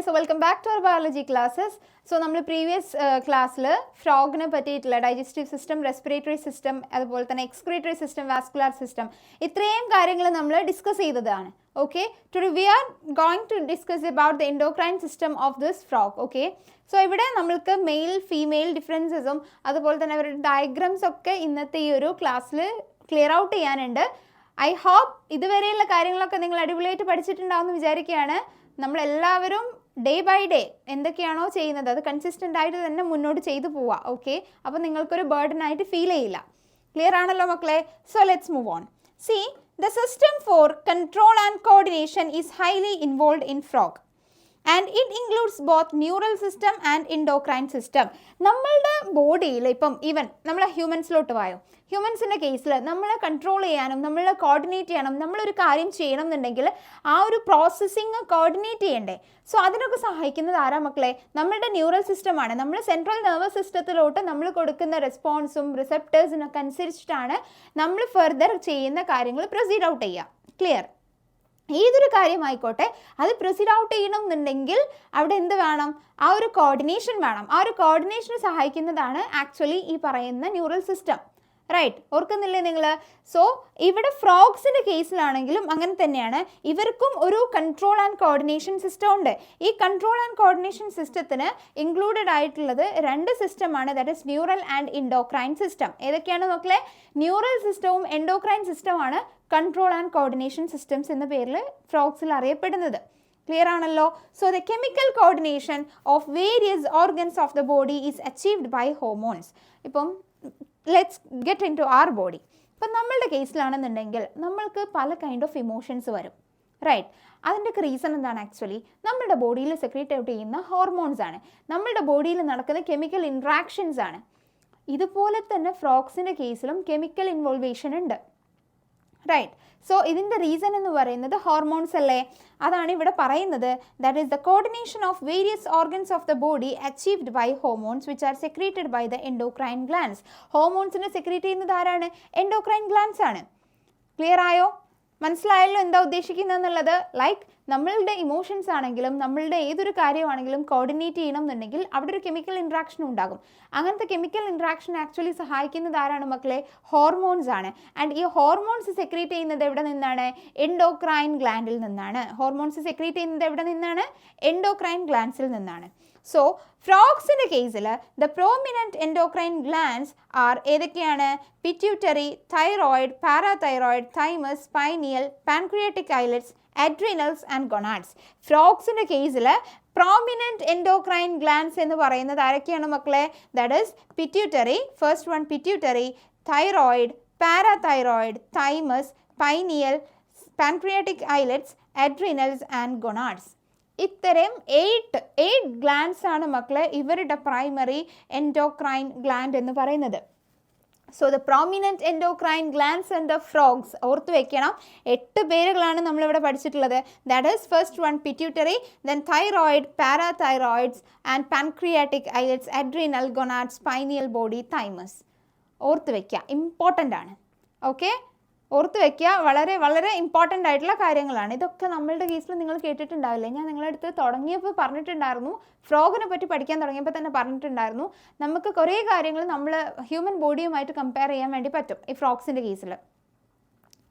so welcome back to our biology classes. So, we previous class frog digestive system, respiratory system, excretory system, vascular system. These we discuss. Okay, today we are going to discuss about the endocrine system of this frog. Okay, so here we male female differences diagrams in this class clear out. I hope this is day by day, consistent okay? So, burden feel clear? So, let's move on. See, the system for control and coordination is highly involved in frog. And it includes both neural system and endocrine system. Our body, even humans, humans in the case, we control we coordinate we processing coordinate. So that's the neural system. The central nervous system we response receptors we further proceed out. Clear? either കാര്യമായിക്കോട്ടെ അത് proceed out ചെയ്യണമെന്നുണ്ടെങ്കിൽ അവിടെ എന്ത് വേണം ആ ഒരു coordination വേണം ആ ഒരു കോർഡിനേഷനെ സഹായിക്കുന്നതാണ് ആക്ച്വലി ഈ പറയുന്ന ന്യൂറൽ സിസ്റ്റം റൈറ്റ് ഓർക്കുന്നില്ലേ നിങ്ങൾ സോ ഇവിടെ ഫ്രോഗ്സിന്റെ കേസിലാണെങ്കിലും അങ്ങനെ തന്നെയാണ് ഇവർക്കും ഒരു കൺട്രോൾ ആൻഡ് കോർഡിനേഷൻ സിസ്റ്റം ഉണ്ട് ഈ കൺട്രോൾ ആൻഡ് കോർഡിനേഷൻ സിസ്റ്റത്തിന് ഇൻക്ലൂഡഡ് ആയിട്ടുള്ളത് രണ്ട് സിസ്റ്റമാണ് that is neural and endocrine system ഏതൊക്കെയാണ് മക്കളെ ന്യൂറൽ സിസ്റ്റവും എൻഡോക്രൈൻ സിസ്റ്റമാണ് control and coordination systems in the പേരിൽ ഫ്രോഗ്സിൽ അറിയപ്പെടുന്നത് ക്ലിയർ ആണല്ലോ so the chemical coordination of various organs of the body is achieved by hormones ഇപ്പം let's get into our body ഇപ്പം നമ്മളുടെ കേസിലാണെന്നുണ്ടെങ്കിൽ നമ്മൾക്ക് പല കൈൻഡ് ഓഫ് ഇമോഷൻസ് വരും റൈറ്റ് അതിൻ്റെ റീസൺ എന്താണ് ആക്ച്വലി നമ്മുടെ ബോഡിയിൽ സെക്രീറ്റ് ഔട്ട് ചെയ്യുന്ന ഹോർമോൺസ് ആണ് നമ്മുടെ ബോഡിയിൽ നടക്കുന്ന കെമിക്കൽ ഇൻട്രാക്ഷൻസ് ആണ് ഇതുപോലെ തന്നെ ഫ്രോഗ്സിൻ്റെ കേസിലും കെമിക്കൽ ഇൻവോൾവേഷൻ ഉണ്ട് right so ഇതിന്റെ റീസൺ എന്ന് പറയുന്നത് ഹോർമോൺസ് അല്ലേ അതാണ് ഇവിടെ പറയുന്നത് that is the coordination of various organs of the body achieved by hormones which are secreted by the endocrine glands hormones നെ സെക്രീറ്റ് ചെയ്യുന്നത് ആരാണ് endocrine glands ആണ് ക്ലിയർ ആയോ മനസ്സിലായല്ലോ എന്താ ഉദ്ദേശിക്കുന്നത് എന്നുള്ളത് ലൈക്ക് നമ്മളുടെ ഇമോഷൻസ് ആണെങ്കിലും നമ്മളുടെ ഏതൊരു കാര്യമാണെങ്കിലും കോർഡിനേറ്റ് ചെയ്യണം എന്നുണ്ടെങ്കിൽ അവിടെ ഒരു കെമിക്കൽ ഇൻട്രാക്ഷൻ ഉണ്ടാകും അങ്ങനത്തെ കെമിക്കൽ ഇൻട്രാക്ഷൻ ആക്ച്വലി സഹായിക്കുന്നത് ആരാണ് മക്കളെ ഹോർമോൺസ് ആണ് ആൻഡ് ഈ ഹോർമോൺസ് സെക്രീറ്റ് ചെയ്യുന്നത് എവിടെ നിന്നാണ് എൻഡോക്രൈൻ ഗ്ലാൻഡിൽ നിന്നാണ് ഹോർമോൺസ് സെക്രീറ്റ് ചെയ്യുന്നത് എവിടെ നിന്നാണ് എൻഡോക്രൈൻ ഗ്ലാൻഡ്സിൽ നിന്നാണ് So, frogs in the case, the prominent endocrine glands are ഏതൊക്കെയാണ് pituitary, thyroid, parathyroid, thymus, pineal, pancreatic islets, adrenals and gonads. Frogs in the case, prominent endocrine glands എന്ന് പറയുന്നത് ആരൊക്കെയാണ് മക്കളെ that is pituitary, first one pituitary, thyroid, parathyroid, thymus, pineal, pancreatic islets, adrenals and gonads. ഇത്തരം 8 glands ആണ് മക്കളെ ഇവരുടെ primary endocrine gland എന്ന് പറയുന്നത് so the prominent endocrine glands and the frogs ഓർത്ത് വെക്കണം 8 പേരുകളാണ് നമ്മളിവിടെ പഠിച്ചിട്ടുള്ളത് that is first one pituitary then thyroid parathyroids and pancreatic islets adrenal gonads pineal body thymus ഓർത്ത് വെക്കുക ഇമ്പോർട്ടൻ്റ് ആണ് ഓക്കെ ഓർത്ത് വയ്ക്കുക വളരെ വളരെ ഇമ്പോർട്ടൻ്റ് ആയിട്ടുള്ള കാര്യങ്ങളാണ് ഇതൊക്കെ നമ്മളുടെ കേസിൽ നിങ്ങൾ കേട്ടിട്ടുണ്ടാവില്ലേ ഞാൻ നിങ്ങളുടെ അടുത്ത് തുടങ്ങിയപ്പോൾ പറഞ്ഞിട്ടുണ്ടായിരുന്നു ഫ്രോഗിനെ പറ്റി പഠിക്കാൻ തുടങ്ങിയപ്പോൾ തന്നെ പറഞ്ഞിട്ടുണ്ടായിരുന്നു നമുക്ക് കുറേ കാര്യങ്ങൾ നമ്മൾ ഹ്യൂമൻ ബോഡിയുമായിട്ട് കമ്പയർ ചെയ്യാൻ വേണ്ടി പറ്റും ഈ ഫ്രോഗ്സിൻ്റെ കേസിൽ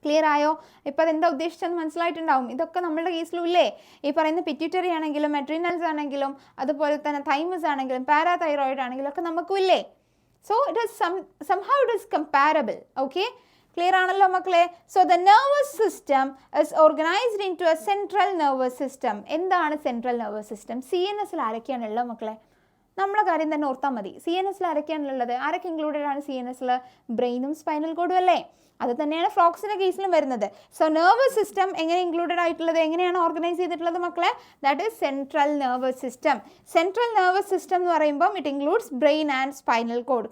ക്ലിയർ ആയോ ഇപ്പോൾ അതെന്താ ഉദ്ദേശിച്ചെന്ന് മനസ്സിലായിട്ടുണ്ടാവും ഇതൊക്കെ നമ്മളുടെ കേസിലും ഇല്ലേ ഈ പറയുന്ന പിറ്റ്യൂട്ടറി ആണെങ്കിലും അഡ്രീനൽസ് ആണെങ്കിലും അതുപോലെ തന്നെ തൈമസ് ആണെങ്കിലും പാരാതൈറോയിഡ് ആണെങ്കിലും ഒക്കെ നമുക്കും ഇല്ലേ so it is somehow it is comparable okay Clear ആണല്ലോ മക്കളെ so the nervous system is organised into a central nervous system എന്താണ് സെൻട്രൽ നെർവസ് സിസ്റ്റം CNS ആരൊക്കെയാണുള്ളത് മക്കളെ നമ്മളെ കാര്യം തന്നെ ഓർത്താൽ മതി CNS ആരൊക്കെയാണുള്ളത് ആരൊക്കെ ഇൻക്ലൂഡഡ് ആണ് CNS ബ്രെയിനും സ്പൈനൽ കോഡും അല്ലേ അത് തന്നെയാണ് ഫ്രോഗ്സിൻ്റെ കേസിലും വരുന്നത് സോ നെർവസ് സിസ്റ്റം എങ്ങനെ ഇൻക്ലൂഡഡ് ആയിട്ടുള്ളത് എങ്ങനെയാണ് ഓർഗനൈസ് ചെയ്തിട്ടുള്ളത് മക്കളെ that is central nervous system എന്ന് പറയുമ്പോൾ it includes brain and spinal code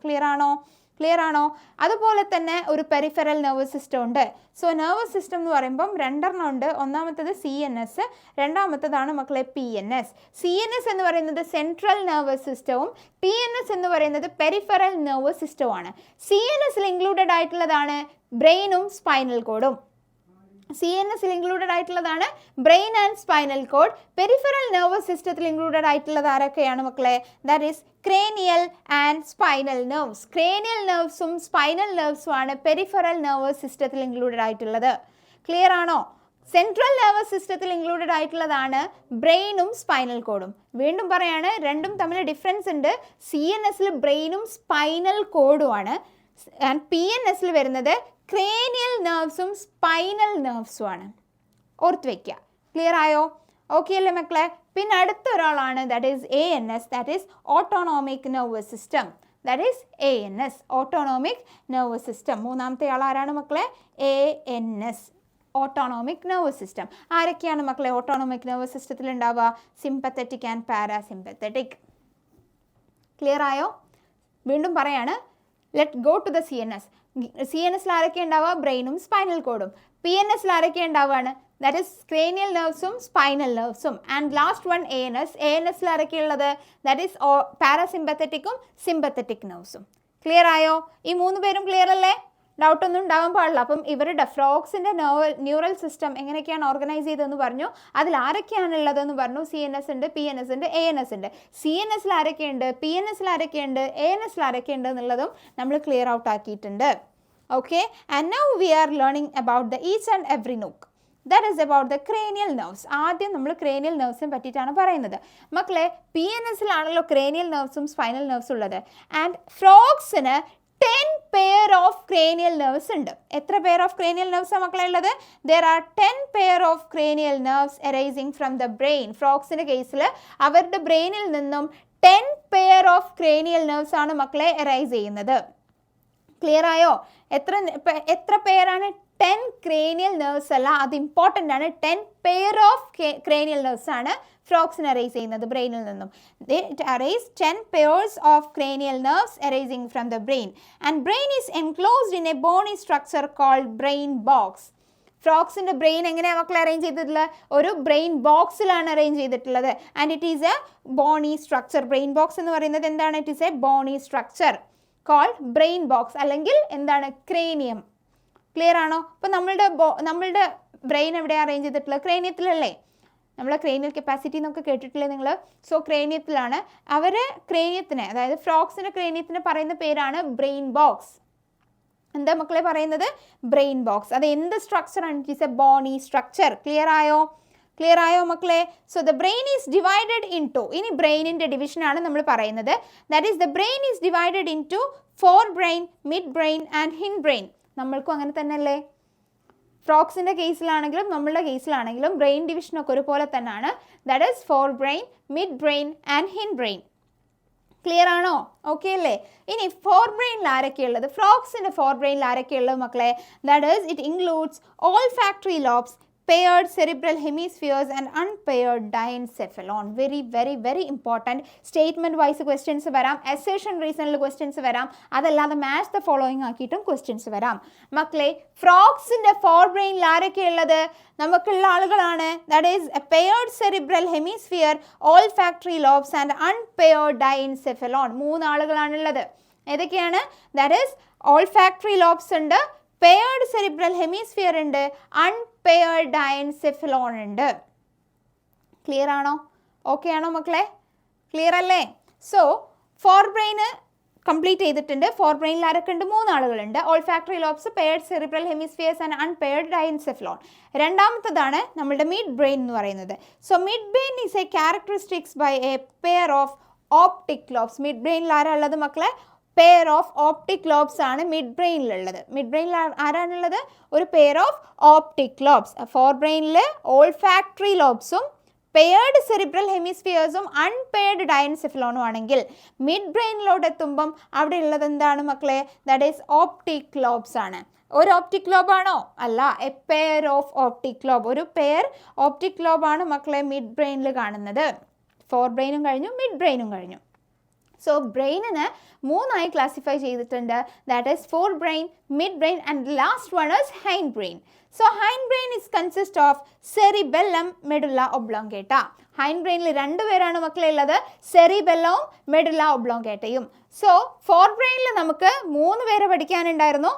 clear ആണോ അതുപോലെ തന്നെ ഒരു പെരിഫറൽ നെർവസ് സിസ്റ്റം ഉണ്ട് സോ നെർവസ് സിസ്റ്റം എന്ന് പറയുമ്പം രണ്ടെണ്ണം ഉണ്ട് ഒന്നാമത്തത് CNS രണ്ടാമത്തതാണ് മക്കളെ PNS CNS എന്ന് പറയുന്നത് സെൻട്രൽ നെർവസ് സിസ്റ്റവും PNS എന്ന് പറയുന്നത് പെരിഫറൽ നെർവസ് സിസ്റ്റവുമാണ് CNSൽ ഇൻക്ലൂഡഡ് ആയിട്ടുള്ളതാണ് ബ്രെയിനും സ്പൈനൽ കോഡും CNS ഇൻക്ലൂഡഡ് ആയിട്ടുള്ളതാണ് brain and spinal cord. Peripheral nervous സിസ്റ്റത്തിൽ ഇൻക്ലൂഡഡ് ആയിട്ടുള്ളത് ആരൊക്കെയാണ് മക്കളെ? That is cranial and spinal nerves. Cranial നെർവ്സും സ്പൈനൽ നെർവ്സും ആണ് പെരിഫറൽ നെർവസ് സിസ്റ്റത്തിൽ ഇൻക്ലൂഡഡ് ആയിട്ടുള്ളത്. ക്ലിയർ ആണോ? സെൻട്രൽ നെർവസ് സിസ്റ്റത്തിൽ ഇൻക്ലൂഡഡ് ആയിട്ടുള്ളതാണ് ബ്രെയിനും സ്പൈനൽ കോഡും. വീണ്ടും പറയാണ്, രണ്ടും തമ്മിൽ ഡിഫറൻസ് ഉണ്ട്. CNSൽ ബ്രെയിനും സ്പൈനൽ കോഡും ആണ്. ആൻഡ് PNSൽ വരുന്നത് ക്രേനിയൽ നെർവ്സും സ്പൈനൽ നെർവ്സും ആണ്. ഓർത്ത് വയ്ക്കുക. ക്ലിയർ ആയോ? ഓക്കെ അല്ലേ മക്കളെ? പിന്നെ അടുത്ത ഒരാളാണ് that is ANS, that is autonomic nervous system. That is ANS, autonomic nervous system. മൂന്നാമത്തെ ആൾ ആരാണ് മക്കളെ? ANS, autonomic nervous system. ആരൊക്കെയാണ് മക്കളെ ഓട്ടോണോമിക് നെർവസ് സിസ്റ്റത്തിൽ ഉണ്ടാവുക? Sympathetic and parasympathetic. ക്ലിയർ ആയോ? വീണ്ടും പറയാണ്, let go to the CNS. CNSൽ ആരൊക്കെ ഉണ്ടാവുക? ബ്രെയിനും സ്പൈനൽ കോഡും. PNSൽ ആരൊക്കെ ഉണ്ടാവുകയാണ്? ദാറ്റ് ഈസ് ക്രേനിയൽ നെർവ്സും സ്പൈനൽ നെർവ്സും. And last one ANS. ANSൽ ആരൊക്കെ ഉള്ളത്? ദാറ്റ് ഈസ് പാരാസിമ്പത്തറ്റിക്കും സിമ്പത്തറ്റിക് നെർവ്സും. ക്ലിയർ ആയോ? ഈ മൂന്ന് പേരും ക്ലിയർ അല്ലേ? ഡൗട്ടൊന്നും ഉണ്ടാവാൻ പാടില്ല. അപ്പം ഇവരുടെ ഫ്രോഗ്സിൻ്റെ ന്യൂറൽ സിസ്റ്റം എങ്ങനെയൊക്കെയാണ് ഓർഗനൈസ് ചെയ്തതെന്ന് പറഞ്ഞു. അതിൽ ആരൊക്കെയാണുള്ളതെന്ന് പറഞ്ഞു. CNS ഉണ്ട്, PNS ഉണ്ട്, ANS ഉണ്ട്. CNSൽ ആരൊക്കെയുണ്ട്, PNSൽ ആരൊക്കെയുണ്ട്, ANSൽ ആരൊക്കെയുണ്ട് എന്നുള്ളതും നമ്മൾ ക്ലിയർ ഔട്ട് ആക്കിയിട്ടുണ്ട്. Okay, and now we are learning about the each and every knock. That is about the cranial nerves. ആദ്യം നമ്മൾ ക്രേനിയൽ നെർവ്സിനെ പറ്റിയിട്ടാണ് പറയുന്നത്. മക്കളെ, PNSലാണല്ലോ ക്രേനിയൽ നെർവ്സും സ്പൈനൽ നെർവ്സും ഉള്ളത്. ആൻഡ് ഫ്രോഗ്സിന് 10 pair of cranial nerves ഉണ്ട്. എത്ര pair of cranial nerves ആണ് മക്കളെ ഉള്ളത്? There are 10 pair of cranial nerves arising from the brain. ഫ്രോഗ്സിൻ്റെ കേസിൽ അവരുടെ ബ്രെയിനിൽ നിന്നും 10 pair of cranial nerves ആണ് മക്കളെ അറൈസ് ചെയ്യുന്നത്. ക്ലിയർ ആയോ? എത്ര പേരാണ്? 10 cranial nerves അല്ല, അത് ഇമ്പോർട്ടൻ്റ് ആണ്. 10 pair of cranial nerves ആണ് ഫ്രോഗ്സിന് അറൈസ് ചെയ്യുന്നത് ബ്രെയിനിൽ നിന്നും. It arise 10 pairs of cranial nerves arising from the brain. And brain is enclosed in a bony structure called brain box. ഫ്രോഗ്സിൻ്റെ ബ്രെയിൻ എങ്ങനെയാണ് മക്കളെ അറേഞ്ച് ചെയ്തിട്ടുള്ളത്? ഒരു ബ്രെയിൻ ബോക്സിലാണ് അറേഞ്ച് ചെയ്തിട്ടുള്ളത്. And it is a bony structure. Brain box എന്ന് പറയുന്നത് എന്താണ്? It is a bony structure called brain box, അല്ലെങ്കിൽ എന്താണ്? ക്രേനിയം. ക്ലിയർ ആണോ? അപ്പോൾ നമ്മളുടെ ബ്രെയിൻ എവിടെയാണ് അറേഞ്ച് ചെയ്തിട്ടുള്ളത്? ക്രേനിയത്തിലല്ലേ? നമ്മളെ ക്രേനിയൽ കപ്പാസിറ്റി എന്നൊക്കെ കേട്ടിട്ടില്ലേ നിങ്ങൾ? സോ ക്രേനിയത്തിലാണ്. അവർ ക്രേനിയത്തിന്, അതായത് ഫ്രോഗ്സിൻ്റെ ക്രേനിയത്തിന് പറയുന്ന പേരാണ് ബ്രെയിൻ ബോക്സ്. എന്താ മക്കളെ പറയുന്നത്? Brain box. അത് എന്ത് സ്ട്രക്ചറാണ്? It is a bony structure. Clear ആയോ? ക്ലിയർ ആയോ മക്കളെ? So the brain is divided into. ഇനി ബ്രെയിനിൻ്റെ ഡിവിഷനാണ് നമ്മൾ പറയുന്നത്. That is the brain is divided into fore brain, mid brain and hind brain. നമ്മൾക്കും അങ്ങനെ തന്നെ അല്ലേ? ഫ്രോഗ്സിൻ്റെ കേസിലാണെങ്കിലും നമ്മളുടെ കേസിലാണെങ്കിലും ബ്രെയിൻ ഡിവിഷനൊക്കെ ഒരുപോലെ തന്നെയാണ്. That is fore brain, mid brain and hind brain. Clear ആണോ? ഓക്കെ അല്ലേ? ഇനി ഫോർ ബ്രെയിനിൽ ആരൊക്കെയുള്ളത്? ഫ്രോഗ്സിൻ്റെ ഫോർ ബ്രെയിനിൽ ആരൊക്കെയുള്ളത് മക്കളെ? That is it includes all factory lobes, paired cerebral hemispheres and unpaired diencephalon. Very very very important. Statement wise questions varam, assertion reasonal questions varam, adallada match the following ആക്കിയിട്ടും questions വരാം. മക്കളെ, ഫ്രോഗ്സിൻ്റെ four ബ്രെയിനിൽ ആരൊക്കെ ഉള്ളത്? നമുക്കുള്ള ആളുകളാണ്. That is A paired cerebral hemisphere, olfactory lobes and unpaired diencephalon. 3 ആളുകളാണുള്ളത്. ഏതൊക്കെയാണ്? That is olfactory lobes ഉണ്ട്, paired cerebral hemisphere ഉണ്ട്, unpaired diencephalon ഉണ്ട്. ക്ലിയർ ആണോ? ഓക്കെ ആണോ മക്കളെ? ക്ലിയർ അല്ലേ? സോ ഫോർ ബ്രെയിന് കംപ്ലീറ്റ് ചെയ്തിട്ടുണ്ട്. ഫോർ ബ്രെയിനിൽ ആരൊക്കെ ഉണ്ട്? 3 ആളുകളുണ്ട്. olfactory lobes, paired cerebral hemispheres and unpaired diencephalon. രണ്ടാമത്തതാണ് നമ്മളുടെ മിഡ് ബ്രെയിൻ എന്ന് പറയുന്നത്. So mid brain is a characteristics by a pair of optic lobes. Mid ബ്രെയിനിൽ ആരാ ഉള്ളത് മക്കളെ? പെയർ ഓഫ് ഓപ്റ്റിക് ലോബ്സ് ആണ് മിഡ് ബ്രെയിനിലുള്ളത്. മിഡ് ബ്രെയിനിൽ ആരാണുള്ളത്? ഒരു pair of optic lobes. Fore ബ്രെയിനിൽ ഓൾഫാക്ടറി ലോബ്സും പെയർഡ് സെറിബ്രൽ ഹെമിസ്ഫിയേഴ്സും അൺപെയർഡ് ഡയൻസെഫലോണും ആണെങ്കിൽ മിഡ് ബ്രെയിനിലോട്ട് എത്തുമ്പം അവിടെ ഉള്ളത് എന്താണ് മക്കളെ? ദാറ്റ് ഈസ് ഓപ്റ്റിക് ലോബ്സ് ആണ്. ഒരു ഓപ്റ്റിക് ലോബ് ആണോ? അല്ല, A pair of optic lobe. ഒരു പെയർ ഓപ്റ്റിക് ലോബാണ് മക്കളെ മിഡ് ബ്രെയിനിൽ കാണുന്നത്. ഫോർ ബ്രെയിനും കഴിഞ്ഞു, മിഡ് ബ്രെയിനും കഴിഞ്ഞു. സോ ബ്രെയിനിന് 3ആയി ക്ലാസിഫൈ ചെയ്തിട്ടുണ്ട്. That is fore brain, mid brain and last one is hind brain. So hind brain is consist of cerebellum, medulla oblongata. Hind ബ്രെയിനിൽ 2 പേരാണ് മക്കളെ ഉള്ളത്, സെറിബെല്ലവും മെഡുല്ല ഒബ്ലോങ്കേറ്റയും. സോ ഫോർ ബ്രെയിനിൽ നമുക്ക് 3 പേരെ പഠിക്കാനുണ്ടായിരുന്നു.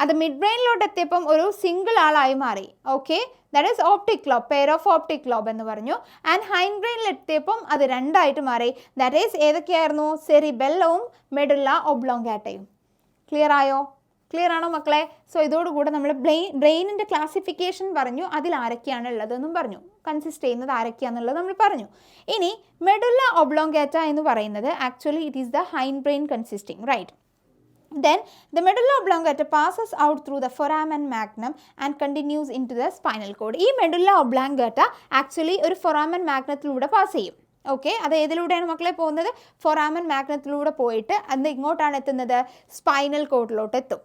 അത് മിഡ് ബ്രെയിനിലോട്ട് എത്തിയപ്പം ഒരു സിംഗിൾ ആളായി മാറി. Okay, that is optic lobe, pair of optic lobe എന്ന് പറഞ്ഞു. ആൻഡ് ഹൈൻഡ് ബ്രെയിനിൽ എത്തിയപ്പം അത് രണ്ടായിട്ട് മാറി. ദാറ്റ് ഈസ് ഏതൊക്കെയായിരുന്നു? സെറിബെല്ലവും മെഡുല്ല ഒബ്ലോങ്കാറ്റയും. ക്ലിയർ ആയോ? ക്ലിയർ ആണോ മക്കളെ? സോ ഇതോടുകൂടെ നമ്മൾ ബ്രെയിനിൻ്റെ ക്ലാസിഫിക്കേഷൻ പറഞ്ഞു, അതിൽ ആരൊക്കെയാണ് ഉള്ളതെന്നും പറഞ്ഞു, കൺസിസ്റ്റ് ചെയ്യുന്നത് ആരൊക്കെയാണെന്നുള്ളത് നമ്മൾ പറഞ്ഞു. ഇനി മെഡുല്ല ഒബ്ലോങ്കാറ്റ എന്ന് പറയുന്നത് actually it is the hind brain consisting, right? Then the medulla oblongata passes out through the foramen magnum and continues into the spinal cord. ഈ medulla oblongata ആക്ച്വലി ഒരു foramen magnumത്തിലൂടെ പാസ് ചെയ്യും. Okay, അത് ഏതിലൂടെയാണ് മക്കളെ പോകുന്നത്? foramen magnumത്തിലൂടെ പോയിട്ട് അത് ഇങ്ങോട്ടാണ് എത്തുന്നത്? സ്പൈനൽ കോഡിലോട്ട് എത്തും.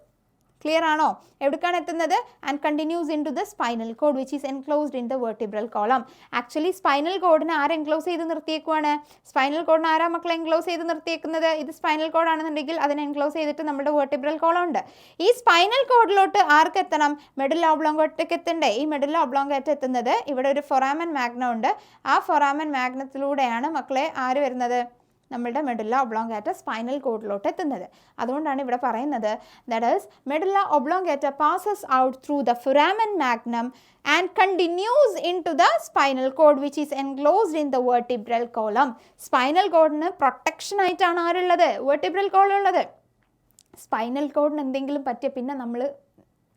ക്ലിയർ ആണോ? എവിടേക്കാണ് എത്തുന്നത്? And continues into the spinal cord which is enclosed in the vertebral column. Actually spinal കോഡിനെ ആരെ എൻക്ലോസ് ചെയ്ത് നിർത്തിയേക്കുവാണ്? സ്പൈനൽ കോഡിനെ ആരാ മക്കളെ എൻക്ലോസ് ചെയ്ത് നിർത്തിയേക്കുന്നത്? ഇത് സ്പൈനൽ കോഡ് ആണെന്നുണ്ടെങ്കിൽ അതിനെ എൻക്ലോസ് ചെയ്തിട്ട് നമ്മുടെ വെർട്ടിബ്രൽ കോളം ഉണ്ട്. ഈ സ്പൈനൽ കോഡിലോട്ട് ആർക്ക് എത്തണം? മെഡുല്ല ഒബ്ലോങ്കാറ്റയ്ക്ക് എത്തണ്ടേ? ഈ മെഡുല്ല ഒബ്ലോങ്കാറ്റ എത്തുന്നത് ഇവിടെ ഒരു ഫൊറാമൻ മാഗ്നം ഉണ്ട്. ആ ഫൊറാമൻ മാഗ്നത്തിലൂടെയാണ് മക്കളെ ആര് വരുന്നത്? നമ്മളുടെ മെഡുല്ല ഒബ്ലോങ്കാറ്റ സ്പൈനൽ കോഡിലോട്ട് എത്തുന്നത്. അതുകൊണ്ടാണ് ഇവിടെ പറയുന്നത് that is medulla oblongata passes out through the foramen magnum and continues into the spinal cord which is enclosed in the vertebral column. Spinal കോഡിന് പ്രൊട്ടക്ഷൻ ആയിട്ടാണ് ആരുള്ളത്? വെർട്ടിബ്രൽ കോളം ഉള്ളത്. സ്പൈനൽ കോഡിന് എന്തെങ്കിലും പറ്റിയ പിന്നെ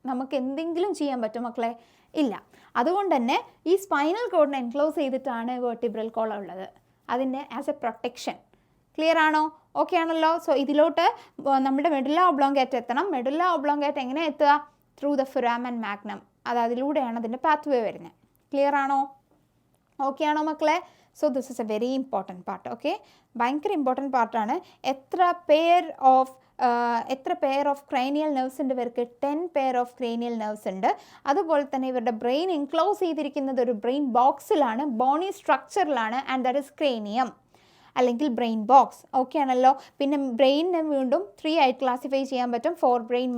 നമുക്ക് എന്തെങ്കിലും ചെയ്യാൻ പറ്റും മക്കളെ? ഇല്ല. അതുകൊണ്ട് തന്നെ ഈ സ്പൈനൽ കോഡിനെ എൻക്ലോസ് ചെയ്തിട്ടാണ് വെർട്ടിബ്രൽ കോളം ഉള്ളത്, അതിൻ്റെ ആസ് എ പ്രൊട്ടക്ഷൻ. ക്ലിയർ ആണോ? ഓക്കെ ആണല്ലോ? സോ ഇതിലോട്ട് നമ്മുടെ മെഡുല്ല ഒബ്ലോങ്കാറ്റ എത്തണം. മെഡുല്ല ഒബ്ലോങ്കാറ്റ എങ്ങനെ എത്തുക? Through the foramen magnum. അതിലൂടെയാണ് അതിൻ്റെ പാത്വേ വരുന്നത്. ക്ലിയർ ആണോ? ഓക്കെ ആണോ മക്കളെ? So this is A very important part. Okay, ഭയങ്കര ഇമ്പോർട്ടൻറ്റ് പാർട്ടാണ്. എത്ര പെയർ ഓഫ് ക്രേനിയൽ നെർവ്സ് ഉണ്ട് ഇവർക്ക്? 10 പെയർ ഓഫ് ക്രേനിയൽ നെർവ്സ് ഉണ്ട്. അതുപോലെ തന്നെ ഇവരുടെ ബ്രെയിൻ എൻക്ലോസ് ചെയ്തിരിക്കുന്നത് ഒരു ബ്രെയിൻ ബോക്സിലാണ്, ബോണി സ്ട്രക്ചറിലാണ്, ആൻഡ് ദാറ്റ് ഇസ് ക്രേനിയം അല്ലെങ്കിൽ ബ്രെയിൻ ബോക്സ്. ഓക്കെ ആണല്ലോ? പിന്നെ ബ്രെയിനിനെ വീണ്ടും 3 ആയിട്ട് ക്ലാസിഫൈ ചെയ്യാൻ പറ്റും: fore brain,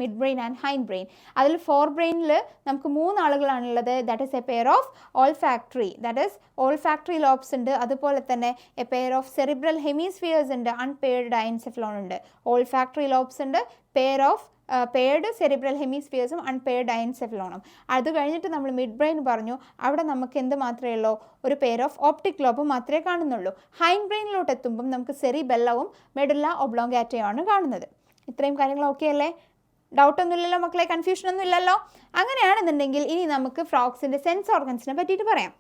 mid brain and hind brain. അതിൽ ഫോർ ബ്രെയിനിൽ നമുക്ക് 3 ആളുകളാണുള്ളത്. That is a pair of olfactory, that is olfactory lobes ഉണ്ട്. അതുപോലെ തന്നെ a pair of cerebral hemispheres ഉണ്ട്, അൺപെയർഡ് ഡയൻസെഫലോൺ ഉണ്ട്. ഓൾഫാക്ടറി ലോബ്സ് ഉണ്ട്, പെയർ ഓഫ് പെയർഡ് സെറിബ്രൽ ഹെമിസ്ഫിയേഴ്സും അൺപെയർഡ് ഡയൻസെഫലോണും. അത് കഴിഞ്ഞിട്ട് നമ്മൾ മിഡ് ബ്രെയിൻ പറഞ്ഞു, അവിടെ നമുക്ക് എന്ത് മാത്രമേ ഉള്ളൂ? ഒരു പെയർ ഓഫ് ഓപ്റ്റിക് ലോബും മാത്രമേ കാണുന്നുള്ളൂ. ഹൈൻഡ് ബ്രെയിനിലോട്ട് എത്തുമ്പം നമുക്ക് സെറിബെല്ലവും മെഡുല്ല ഒബ്ലോങ്കാറ്റയാണ് കാണുന്നത്. ഇത്രയും കാര്യങ്ങൾ ഓക്കെ അല്ലേ? ഡൗട്ടൊന്നുമില്ലല്ലോ മക്കളെ? കൺഫ്യൂഷനൊന്നും ഇല്ലല്ലോ? അങ്ങനെയാണെന്നുണ്ടെങ്കിൽ ഇനി നമുക്ക് ഫ്രോഗ്സിൻ്റെ സെൻസ് ഓർഗൻസിനെ പറ്റിയിട്ട് പറയാം.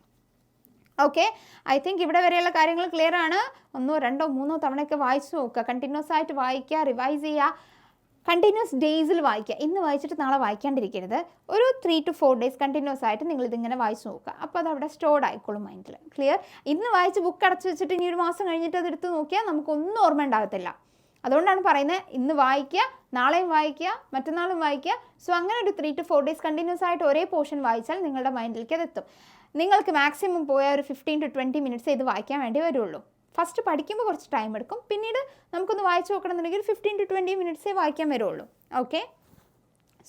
ഓക്കെ, ഐ തിങ്ക് ഇവിടെ വരെയുള്ള കാര്യങ്ങൾ ക്ലിയർ ആണ്. 1, 2, 3 തവണയൊക്കെ വായിച്ചു നോക്കുക. കണ്ടിന്യൂസ് ആയിട്ട് വായിക്കുക, റിവൈസ് ചെയ്യുക, കണ്ടിന്യൂസ് ഡേയ്സിൽ വായിക്കുക. ഇന്ന് വായിച്ചിട്ട് നാളെ വായിക്കാണ്ടിരിക്കരുത്. ഒരു 3 to 4 days കണ്ടിന്യൂസ് ആയിട്ട് നിങ്ങളിതിങ്ങനെ വായിച്ച് നോക്കുക. അപ്പോൾ അത് അവിടെ സ്റ്റോർഡ് ആയിക്കോളും മൈൻഡിൽ. ക്ലിയർ? ഇന്ന് വായിച്ച് ബുക്ക് അടച്ചു വെച്ചിട്ട് ഇനി ഒരു മാസം കഴിഞ്ഞിട്ട് അതെടുത്ത് നോക്കിയാൽ നമുക്കൊന്നും ഓർമ്മ ഉണ്ടാകത്തില്ല. അതുകൊണ്ടാണ് പറയുന്നത് ഇന്ന് വായിക്കുക, നാളെയും വായിക്കുക, മറ്റന്നാളും വായിക്കുക. സോ അങ്ങനെ ഒരു 3 to 4 days കണ്ടിന്യൂസ് ആയിട്ട് ഒരേ പോർഷൻ വായിച്ചാൽ നിങ്ങളുടെ മൈൻഡിലേക്ക് അതെത്തും. നിങ്ങൾക്ക് മാക്സിമം പോയ ഒരു 15 to 20 minutes ഇത് വായിക്കാൻ വേണ്ടി വരുള്ളൂ. ഫസ്റ്റ് പഠിക്കുമ്പോൾ കുറച്ച് ടൈം എടുക്കും, പിന്നീട് നമുക്കൊന്ന് വായിച്ച് നോക്കണമെന്നുണ്ടെങ്കിൽ 15 to 20 minutes വായിക്കാൻ വരുള്ളൂ. ഓക്കെ,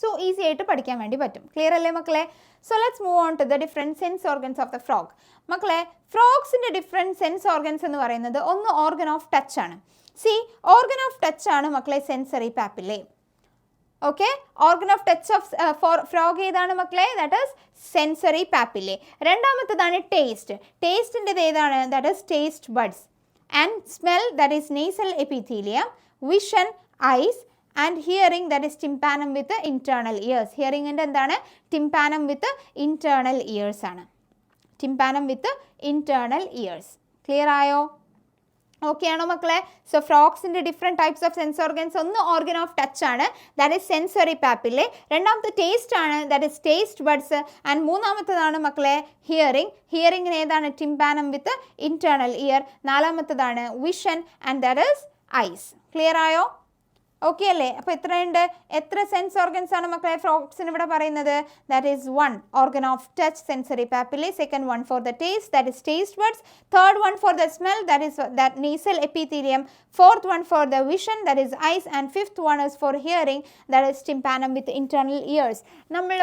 സോ ഈസി ആയിട്ട് പഠിക്കാൻ വേണ്ടി പറ്റും. ക്ലിയർ അല്ലേ മക്കളെ? So let's move on to the different sense organs of the frog. മക്കളെ, ഫ്രോഗ്സിൻ്റെ ഡിഫറെൻറ്റ് സെൻസ് ഓർഗൻസ് എന്ന് പറയുന്നത് ഒന്ന് ഓർഗൻ ഓഫ് ടച്ച് ആണ്. ഓർഗൻ ഓഫ് ടച്ച് ആണ് മക്കളെ sensory papillae. Okay, organ of touch of frog ഏതാണ് മക്കളെ? That is sensory papillae. രണ്ടാമത്തേതാണ് ടേസ്റ്റ്. ടേസ്റ്റിൻ്റെത് ഏതാണ്? That is taste buds. And smell, that is nasal epithelium. Vision, eyes. And hearing, that is tympanum with internal years. ഹിയറിംഗിൻ്റെ എന്താണ്? Tympanum with internal ears ആണ്. Tympanum with internal ears. Clear ആയോ? Okay ആണോ മക്കളെ? So ഫ്രോഗ്സിൻ്റെ different types of sense organs. ഒന്ന് organ of touch ആണ്, that is sensory papillae. രണ്ടാമത്തെ ടേസ്റ്റ് ആണ്, that is taste buds. And മൂന്നാമത്തതാണ് മക്കളെ ഹിയറിംഗ്. ഹിയറിംഗിന് ഏതാണ്? Tympanum with internal ear. നാലാമത്തതാണ് vision, and that is eyes. Clear ആയോ? ഓക്കെ അല്ലേ? അപ്പോൾ എത്ര സെൻസ് ഓർഗൻസ് ആണ് മക്കളെ ഫ്രോഗ്സിന് ഇവിടെ പറയുന്നത്? That is 1 organ of touch, sensory papillae. Second 1 for the taste, that is taste buds. Third 1 for the smell, that is that nasal epithelium. Fourth 1 for the vision, that is eyes. And fifth 1 is for hearing, that is tympanum with internal ears. നമ്മൾ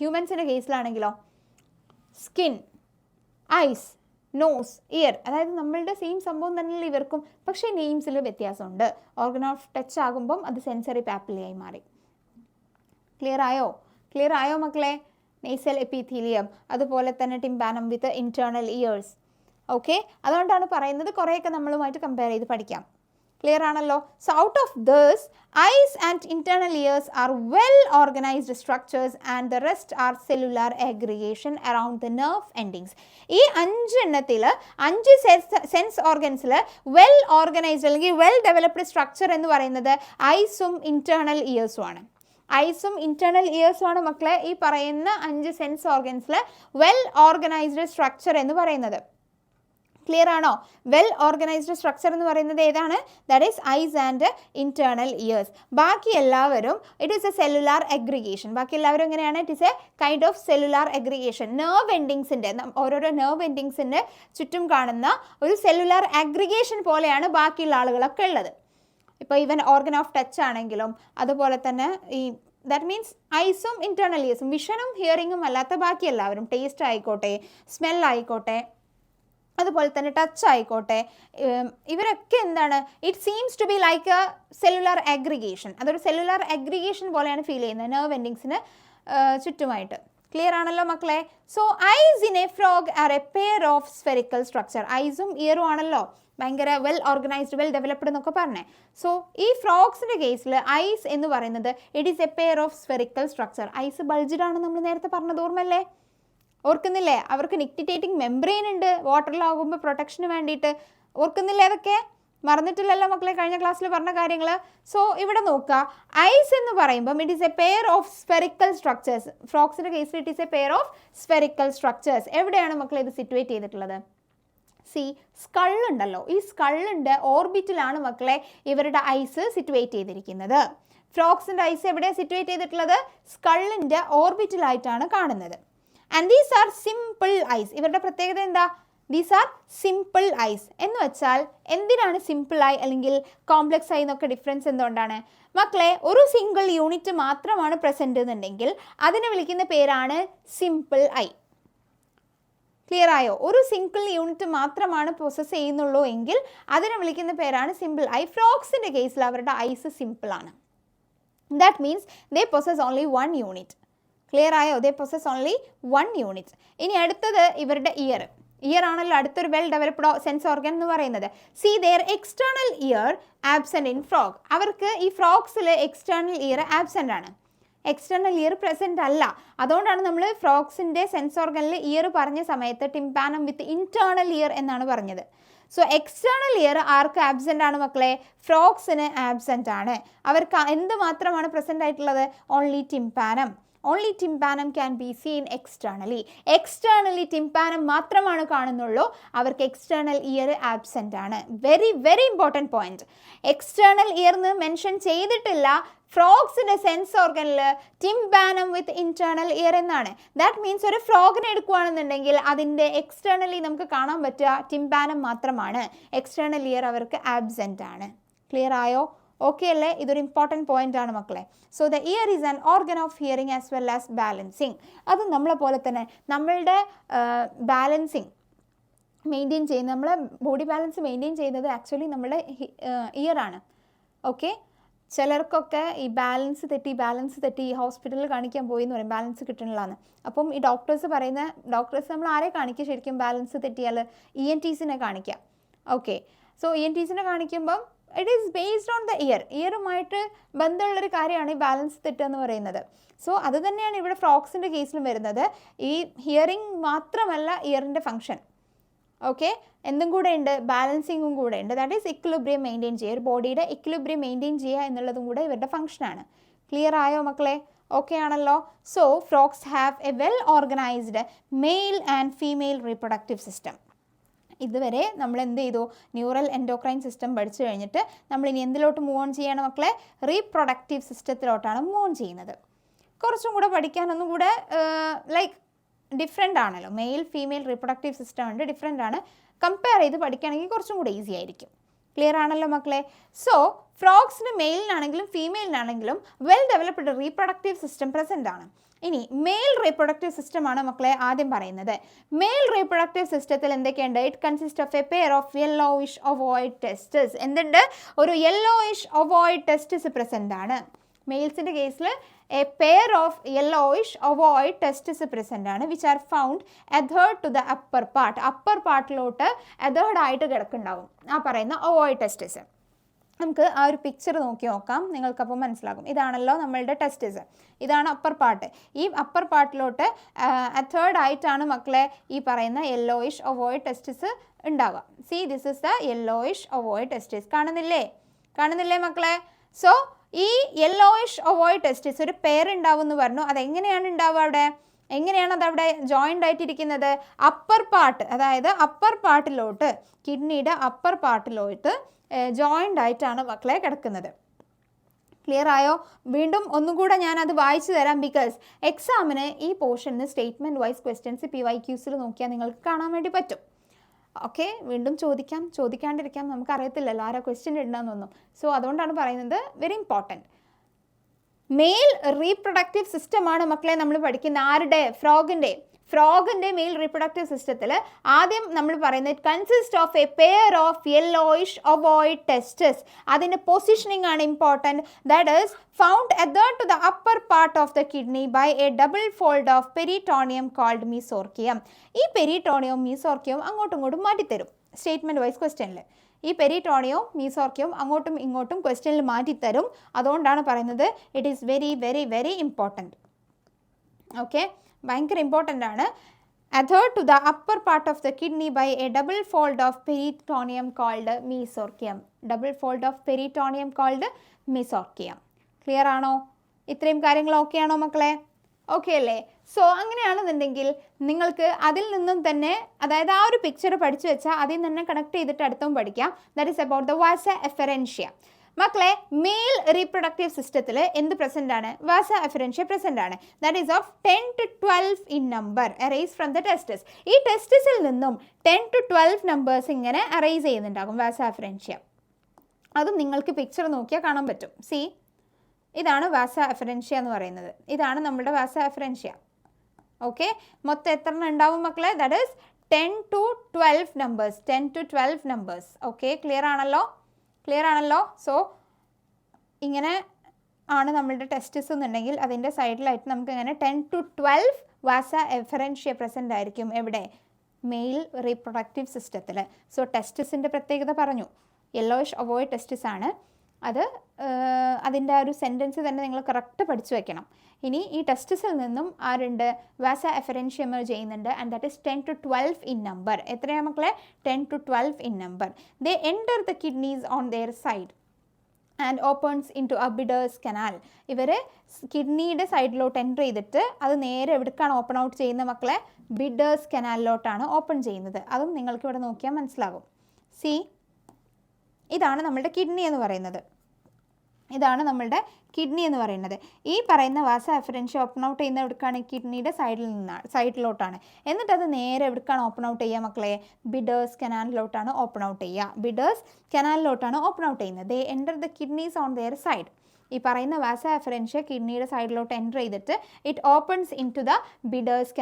ഹ്യൂമൻസിൻ്റെ കേസിലാണെങ്കിലോ skin, eyes, nose, ear, അതായത് നമ്മളുടെ same സംഭവം തന്നെയല്ലേ ഇവർക്കും, പക്ഷേ നെയിംസിൽ വ്യത്യാസമുണ്ട്. ഓർഗൻ ഓഫ് ടച്ച് ആകുമ്പം അത് സെൻസറി പാപ്പിലയായി മാറി. ക്ലിയർ ആയോ മക്കളെ? നേസൽ എപ്പിത്തീലിയം, അതുപോലെ തന്നെ tympanum with internal ears. Okay, അതുകൊണ്ടാണ് പറയുന്നത് കുറേയൊക്കെ നമ്മളുമായിട്ട് കമ്പയർ ചെയ്ത് പഠിക്കാം. ക്ലിയർ ആണല്ലോ? So out of this, eyes and internal ears are well organised structures and the rest are cellular aggregation around the nerve endings. ഈ 5 എണ്ണത്തിൽ 5 സെൻസ് ഓർഗൻസിൽ വെൽ ഓർഗനൈസ്ഡ് അല്ലെങ്കിൽ വെൽ ഡെവലപ്ഡ് സ്ട്രക്ചർ എന്ന് പറയുന്നത് ഐസും ഇന്റേണൽ ഇയേഴ്സും ആണ്. ഐസും ഇന്റേണൽ ഇയേഴ്സും ആണ് മക്കളെ ഈ പറയുന്ന 5 സെൻസ് ഓർഗൻസിൽ വെൽ ഓർഗനൈസ്ഡ് സ്ട്രക്ചർ എന്ന് പറയുന്നത്. ക്ലിയർ ആണോ? വെൽ ഓർഗനൈസ്ഡ് സ്ട്രക്ചർ എന്ന് പറയുന്നത് ഏതാണ്? That is eyes and internal ears. ബാക്കി എല്ലാവരും it is a cellular aggregation. ബാക്കി എല്ലാവരും എങ്ങനെയാണ്? It is a kind of cellular aggregation. Nerve എൻഡിങ്സിൻ്റെ ഓരോരോ നെർവ് എൻഡിങ്സിൻ്റെ ചുറ്റും കാണുന്ന ഒരു സെല്ലുലാർ അഗ്രിഗേഷൻ പോലെയാണ് ബാക്കിയുള്ള ആളുകളൊക്കെ ഉള്ളത്. ഇപ്പോൾ ഈവൻ ഓർഗൻ ഓഫ് ടച്ച് ആണെങ്കിലും അതുപോലെ തന്നെ ഈ ദാറ്റ് മീൻസ് ഐസും ഇന്റേണൽ ഇയേഴ്സും, വിഷനും ഹിയറിങ്ങും അല്ലാത്ത ബാക്കി എല്ലാവരും, ടേസ്റ്റ് ആയിക്കോട്ടെ, സ്മെൽ ആയിക്കോട്ടെ, അതുപോലെ തന്നെ ടച്ച് ആയിക്കോട്ടെ, ഇവരൊക്കെ എന്താണ്? It seems to be like a cellular aggregation. അതൊരു സെല്ലുലാർ അഗ്രിഗേഷൻ പോലെയാണ് ഫീൽ ചെയ്യുന്നത് നെർവ് എൻഡിങ്സിന് ചുറ്റുമായിട്ട്. ക്ലിയർ ആണല്ലോ മക്കളെ? So eyes in a frog are a pair of spherical structure. ഐസും ഇയറും ആണല്ലോ ഭയങ്കര വെൽ ഓർഗനൈസ്ഡ്, വെൽ ഡെവലപ്ഡ് എന്നൊക്കെ പറഞ്ഞേ. സോ ഈ ഫ്രോഗ്സിൻ്റെ കേസിൽ ഐസ് എന്ന് പറയുന്നത് it is a pair of spherical structure. Eyes bulged ആണ് നമ്മൾ നേരത്തെ പറഞ്ഞത്, ഓർമ്മല്ലേ? ഓർക്കുന്നില്ലേ? അവർക്ക് നിക്റ്റിറ്റേറ്റിംഗ് മെംബ്രെയിൻ ഉണ്ട് വാട്ടറിലാകുമ്പോൾ പ്രൊട്ടക്ഷന് വേണ്ടിയിട്ട്. ഓർക്കുന്നില്ലേ? അതൊക്കെ മറന്നിട്ടില്ലല്ലോ മക്കളെ, കഴിഞ്ഞ ക്ലാസ്സിൽ പറഞ്ഞ കാര്യങ്ങൾ. സോ ഇവിടെ നോക്കുക, ഐസ് എന്ന് പറയുമ്പം it is a pair of spherical structures. ഫ്രോഗ്സിൻ്റെ കേസിൽ it is a pair of spherical structures. എവിടെയാണ് മക്കളെ ഇത് സിറ്റുവേറ്റ് ചെയ്തിട്ടുള്ളത്? സി, സ്കള്ളുണ്ടല്ലോ, ഈ സ്കള്ളിൻ്റെ ഓർബിറ്റിലാണ് മക്കളെ ഇവരുടെ ഐസ് സിറ്റുവേറ്റ് ചെയ്തിരിക്കുന്നത്. ഫ്രോഗ്സിൻ്റെ ഐസ് എവിടെയാണ് സിറ്റുവേറ്റ് ചെയ്തിട്ടുള്ളത്? സ്കള്ളിൻ്റെ ഓർബിറ്റിലായിട്ടാണ് കാണുന്നത്. And these are simple eyes. ഇവരുടെ പ്രത്യേകത എന്താ? ദീസ് ആർ സിമ്പിൾ ഐസ് എന്ന് വെച്ചാൽ എന്തിനാണ് സിമ്പിൾ ഐ അല്ലെങ്കിൽ കോംപ്ലക്സ് ഐ എന്നൊക്കെ ഡിഫറൻസ് എന്തുകൊണ്ടാണ് മക്കളെ? ഒരു സിംഗിൾ യൂണിറ്റ് മാത്രമാണ് പ്രസൻറ്റ് എന്നുണ്ടെങ്കിൽ അതിനെ വിളിക്കുന്ന പേരാണ് സിമ്പിൾ ഐ. ക്ലിയർ ആയോ? ഒരു സിംഗിൾ യൂണിറ്റ് മാത്രമാണ് പ്രോസസ്സ് ചെയ്യുന്നുള്ളൂ എങ്കിൽ അതിനെ വിളിക്കുന്ന പേരാണ് സിമ്പിൾ ഐ. ഫ്രോഗ്സിൻ്റെ കേസിൽ അവരുടെ ഐസ് സിമ്പിൾ ആണ്. That means they possess only 1 unit. Clear ആയോ? ദേ പൊസസ് ഓൺലി 1 യൂണിറ്റ്. ഇനി അടുത്തത് ഇവരുടെ ഇയർ ആണല്ലോ അടുത്തൊരു വെൽ ഡെവലപ്ഡ് സെൻസ് ഓർഗൻ എന്ന് പറയുന്നത്. See, there external ear absent in frog. അവർക്ക് ഈ ഫ്രോഗ്സിൽ എക്സ്റ്റേണൽ ഇയർ ആബ്സെൻ്റ് ആണ്, എക്സ്റ്റേണൽ ഇയർ പ്രസൻറ്റ് അല്ല. അതുകൊണ്ടാണ് നമ്മൾ ഫ്രോഗ്സിൻ്റെ സെൻസ് ഓർഗനിൽ ഇയർ പറഞ്ഞ സമയത്ത് ടിംപാനം വിത്ത് ഇന്റേണൽ ഇയർ എന്നാണ് പറഞ്ഞത്. സോ എക്സ്റ്റേണൽ ഇയർ ആർക്ക് ആബ്സെൻ്റ് ആണ് മക്കളെ? ഫ്രോഗ്സിന് ആബ്സെൻ്റ് ആണ്. അവർക്ക് എന്ത് മാത്രമാണ് പ്രസൻ്റ് ആയിട്ടുള്ളത്? Only tympanum. Only tympanum can be seen externally. Externally tympanum മാത്രമാണ് കാണുന്നുള്ളൂ, അവർക്ക് എക്സ്റ്റേണൽ ഇയർ ആബ്സെൻ്റ് ആണ്. Very very important point. External ear എന്ന് മെൻഷൻ ചെയ്തിട്ടില്ല ഫ്രോഗ്സിൻ്റെ സെൻസ് ഓർഗനിൽ ടിംപാനം വിത്ത് ഇന്റേണൽ ഇയർ എന്നാണ്. ദാറ്റ് മീൻസ് ഒരു ഫ്രോഗിനെ എടുക്കുകയാണെന്നുണ്ടെങ്കിൽ അതിൻ്റെ എക്സ്റ്റേണലി നമുക്ക് കാണാൻ പറ്റുക ടിംപാനം മാത്രമാണ്, എക്സ്റ്റേണൽ ഇയർ അവർക്ക് ആബ്സെൻ്റ് ആണ്. ക്ലിയർ ആയോ? ഓക്കെ അല്ലേ? ഇതൊരു ഇമ്പോർട്ടൻറ്റ് പോയിന്റ് ആണ് മക്കളെ. So the year is an organ of hearing as well as balancing. അത് നമ്മളെ പോലെ തന്നെ നമ്മളുടെ ബാലൻസിങ് മെയിൻറ്റെയിൻ ചെയ്യുന്നത്, നമ്മളെ ബോഡി ബാലൻസ് മെയിൻറ്റെയിൻ ചെയ്യുന്നത് ആക്ച്വലി നമ്മുടെ ഇയർ ആണ്. ഓക്കെ, ചിലർക്കൊക്കെ ഈ ബാലൻസ് തെറ്റി ഹോസ്പിറ്റലിൽ കാണിക്കാൻ പോയി എന്ന് പറയും, ബാലൻസ് കിട്ടണില്ലാന്ന്. അപ്പം ഈ ഡോക്ടേഴ്സ് നമ്മൾ ആരെ കാണിക്കുക ശരിക്കും ബാലൻസ് തെറ്റിയാൽ? ENTസിനെ കാണിക്കാം. ഓക്കെ, സോ ENTസിനെ കാണിക്കുമ്പം it is based on the ഇയറുമായിട്ട് ബന്ധമുള്ളൊരു കാര്യമാണ് ഈ ബാലൻസ് തെറ്റുക എന്ന് പറയുന്നത്. സോ അത് തന്നെയാണ് ഇവിടെ ഫ്രോഗ്സിൻ്റെ കേസിലും വരുന്നത്. ഈ ഹിയറിംഗ് മാത്രമല്ല ഇയറിൻ്റെ ഫങ്ഷൻ. ഓക്കെ, എന്തും കൂടെ ഉണ്ട്? ബാലൻസിങ്ങും കൂടെ ഉണ്ട്. ദാറ്റ് ഈസ് ഇക്വിലിബ്രിയം മെയിൻറ്റെയിൻ ചെയ്യുക, ഒരു ബോഡിയുടെ ഇക്വിലിബ്രിയം മെയിൻറ്റെയിൻ ചെയ്യുക എന്നുള്ളതും കൂടെ ഇവരുടെ ഫങ്ഷനാണ്. ക്ലിയർ ആയോ മക്കളെ? ഓക്കെ ആണല്ലോ? So frogs have A well organised male and female reproductive system. ഇതുവരെ നമ്മൾ എന്ത് ചെയ്തു? ന്യൂറൽ എൻഡോക്രൈൻ സിസ്റ്റം പഠിച്ചു കഴിഞ്ഞിട്ട് നമ്മളിനി എന്തിലോട്ട് മൂവ് ഓൺ ചെയ്യണം മക്കളെ? റീപ്രൊഡക്റ്റീവ് സിസ്റ്റത്തിലോട്ടാണ് മൂവ് ഓൺ ചെയ്യുന്നത്. കുറച്ചും കൂടെ പഠിക്കാനൊന്നും കൂടെ ലൈക്ക് ഡിഫറെൻ്റ് ആണല്ലോ, മെയിൽ ഫീമെയിൽ റീപ്രൊഡക്റ്റീവ് സിസ്റ്റം ഉണ്ട്, ഡിഫറെൻ്റ് ആണ്. കമ്പയർ ചെയ്ത് പഠിക്കുകയാണെങ്കിൽ കുറച്ചും കൂടെ ഈസി ആയിരിക്കും. ക്ലിയർ ആണല്ലോ മക്കളെ? സോ ഫ്രോഗ്സിന് മെയിലിനാണെങ്കിലും ഫീമെയിലിനാണെങ്കിലും well developed reproductive system present ആണ്. ഇനി മെയിൽ റീപ്രൊഡക്റ്റീവ് സിസ്റ്റമാണ് മക്കളെ ആദ്യം പറയുന്നത്. മെയിൽ റീപ്രൊഡക്റ്റീവ് സിസ്റ്റത്തിൽ എന്തൊക്കെയുണ്ട്? It consist of a pair of yellowish ovoid testes. എന്തുണ്ട്? ഒരു യെല്ലോയിഷ് ഒവോയിഡ് ടെസ്റ്റസ് പ്രസൻ്റ് ആണ്. മെയിൽസിൻ്റെ കേസിൽ a pair of yellowish ovoid testis present ആണ് which are found adhered to the upper part. Upper പാർട്ടിലോട്ട് adhered ആയിട്ട് കിടക്കുന്നുണ്ടാവും ആ പറയുന്ന ഒവോയിഡ് ടെസ്റ്റിസ്. നമുക്ക് ആ ഒരു പിക്ചർ നോക്കി നോക്കാം, നിങ്ങൾക്കപ്പോൾ മനസ്സിലാകും. ഇതാണല്ലോ നമ്മളുടെ ടെസ്റ്റിസ്, ഇതാണ് അപ്പർ പാർട്ട്. ഈ അപ്പർ പാർട്ടിലോട്ട് adhered ആയിട്ടാണ് മക്കളെ ഈ പറയുന്ന യെല്ലോയിഷ് ഒവോയിഡ് ടെസ്റ്റിസ് ഉണ്ടാവുക. See this is the yellowish ovoid testis. കാണുന്നില്ലേ മക്കളെ? സോ ഈ യെല്ലോയിഷ് ഒവോയിഡ് ടെസ്റ്റിസ് ഒരു പെയർ ഉണ്ടാവും എന്ന് പറഞ്ഞു. അതെങ്ങനെയാണ് ഉണ്ടാവുക അവിടെ? എങ്ങനെയാണ് അതവിടെ ജോയിൻ്റ് ആയിട്ടിരിക്കുന്നത്? അപ്പർ പാർട്ട്, അതായത് അപ്പർ പാർട്ടിലോട്ട്, കിഡ്നിയുടെ അപ്പർ പാർട്ടിലോട്ട് ജോയിൻ്റ് ആയിട്ടാണ് മക്കളെ കിടക്കുന്നത്. ക്ലിയർ ആയോ? വീണ്ടും ഒന്നുകൂടെ ഞാനത് വായിച്ചു തരാം. ബിക്കോസ് എക്സാമിന് ഈ പോർഷന് സ്റ്റേറ്റ്മെൻറ്റ് വൈസ് ക്വസ്റ്റ്യൻസ് PYQസിൽ നോക്കിയാൽ നിങ്ങൾക്ക് കാണാൻ വേണ്ടി പറ്റും. ഓക്കെ, വീണ്ടും ചോദിക്കാണ്ടിരിക്കാം, നമുക്കറിയത്തില്ലല്ലോ ആരാ ക്വസ്റ്റ്യൻ ഇടണമെന്നൊന്നും. സോ അതുകൊണ്ടാണ് പറയുന്നത്, വെരി ഇമ്പോർട്ടൻറ്റ്. മെയിൽ റീപ്രൊഡക്റ്റീവ് സിസ്റ്റമാണ് മക്കളെ നമ്മൾ പഠിക്കുന്ന ആരുടെ? ഫ്രോഗിൻ്റെ മെയിൽ റീപ്രൊഡക്റ്റീവ് സിസ്റ്റത്തിൽ ആദ്യം നമ്മൾ പറയുന്നത് it consist of a pair of yellowish ovoid testes. അതിൻ്റെ പൊസിഷനിങ് ആണ് important. That is found adhered to the upper part of the kidney by a double fold of peritoneum called mesorchium. ഈ പെരിറ്റോണിയവും മീസോർക്കിയവും അങ്ങോട്ടും ഇങ്ങോട്ടും മാറ്റിത്തരും സ്റ്റേറ്റ്മെൻറ്റ് വൈസ് ക്വസ്റ്റ്യനിൽ. ഈ പെരിറ്റോണിയവും മീസോർക്കിയവും അങ്ങോട്ടും ഇങ്ങോട്ടും ക്വസ്റ്റ്യനിൽ മാറ്റിത്തരും. അതുകൊണ്ടാണ് പറയുന്നത് it is very very very important. Okay, ഭയങ്കര ഇമ്പോർട്ടൻ്റ് ആണ്. adhered to the upper part of the kidney by a double fold of peritoneum called mesorchium. Double fold of peritoneum called mesorchium. Clear ആണോ? ഇത്രയും കാര്യങ്ങൾ okay ആണോ മക്കളെ? Okay അല്ലേ? So അങ്ങനെയാണെന്നുണ്ടെങ്കിൽ നിങ്ങൾക്ക് അതിൽ നിന്നും തന്നെ, അതായത് ആ ഒരു പിക്ചർ പഠിച്ചു വെച്ചാൽ അതിൽ നിന്ന് തന്നെ കണക്ട് ചെയ്തിട്ട് അടുത്തും പഠിക്കാം. That is about the vasa efferentia. മക്കളെ, മെയിൽ റീപ്രൊഡക്റ്റീവ് സിസ്റ്റത്തിൽ എന്ത് പ്രസൻ്റ് ആണ്? വാസ എഫറൻഷ്യ പ്രസൻ്റ് ആണ്. That is of 10 to 12 in number arise from the testis. ഈ ടെസ്റ്റിസിൽ നിന്നും 10 to 12 നമ്പേഴ്സ് ഇങ്ങനെ അറൈസ് ചെയ്യുന്നുണ്ടാകും വാസ എഫറൻഷ്യ. അതും നിങ്ങൾക്ക് പിക്ചർ നോക്കിയാൽ കാണാൻ പറ്റും. സി, ഇതാണ് വാസ എഫറൻഷ്യ എന്ന് പറയുന്നത്. ഇതാണ് നമ്മുടെ വാസ എഫറൻഷ്യ. ഓക്കെ, മൊത്തം എത്ര ഉണ്ടാവും മക്കളെ? That is 10 to 12 numbers. 10 to 12 numbers. Okay, clear ആണല്ലോ? സോ ഇങ്ങനെ ആണ് നമ്മളുടെ ടെസ്റ്റിസ് എന്നുണ്ടെങ്കിൽ അതിൻ്റെ സൈഡിലായിട്ട് നമുക്ക് ഇങ്ങനെ 10 to 12 വാസ എഫറൻഷ്യ പ്രസൻ്റ് ആയിരിക്കും. എവിടെ? മെയിൽ റീപ്രൊഡക്റ്റീവ് സിസ്റ്റത്തിൽ. സോ ടെസ്റ്റിസിൻ്റെ പ്രത്യേകത പറഞ്ഞു, യെല്ലോയിഷ് ഒവോയിഡ് ടെസ്റ്റിസ് ആണ്. അത് അതിൻ്റെ ആ ഒരു സെൻറ്റൻസ് തന്നെ നിങ്ങൾ കറക്റ്റ് പഠിച്ചു വെക്കണം. ഇനി ഈ ടെസ്റ്റിസിൽ നിന്നും ആരുണ്ട്? വാസ എഫറൻഷ്യ എമർജ് ചെയ്യുന്നുണ്ട്. And that is 10 to 12 in number. എത്രയാണ് മക്കളെ? 10 to 12 in number. They enter the kidneys on their side and opens into Bidder's canal. ഇവർ കിഡ്നിയുടെ സൈഡിലോട്ട് എൻ്റർ ചെയ്തിട്ട് അത് നേരെ എവിടേക്കാണ് ഓപ്പൺ ഔട്ട് ചെയ്യുന്നത് മക്കളെ? ബിഡേഴ്സ് കനാലിലോട്ടാണ് ഓപ്പൺ ചെയ്യുന്നത്. അതും നിങ്ങൾക്ക് ഇവിടെ നോക്കിയാൽ മനസ്സിലാകും. സി, ഇതാണ് നമ്മളുടെ കിഡ്നി എന്ന് പറയുന്നത്. ഈ പറയുന്ന വാസ എഫറൻഷ്യ ഓപ്പൺ ഔട്ട് ചെയ്യുന്ന എവിടേക്കാണ്? കിഡ്നിയുടെ സൈഡിലോട്ടാണ്. എന്നിട്ട് അത് നേരെ എവിടേക്കാണ് ഓപ്പൺ ഔട്ട് ചെയ്യുക മക്കളെ? ബിഡേഴ്സ് കനാലിലോട്ടാണ് ഓപ്പൺ ഔട്ട് ചെയ്യുന്നത്. They enter the kidneys on their side. ഈ പറയുന്ന വാസ എഫറൻഷ്യ കിഡ്നിയുടെ സൈഡിലോട്ട് എൻ്റർ ചെയ്തിട്ട് it opens into the Bidder's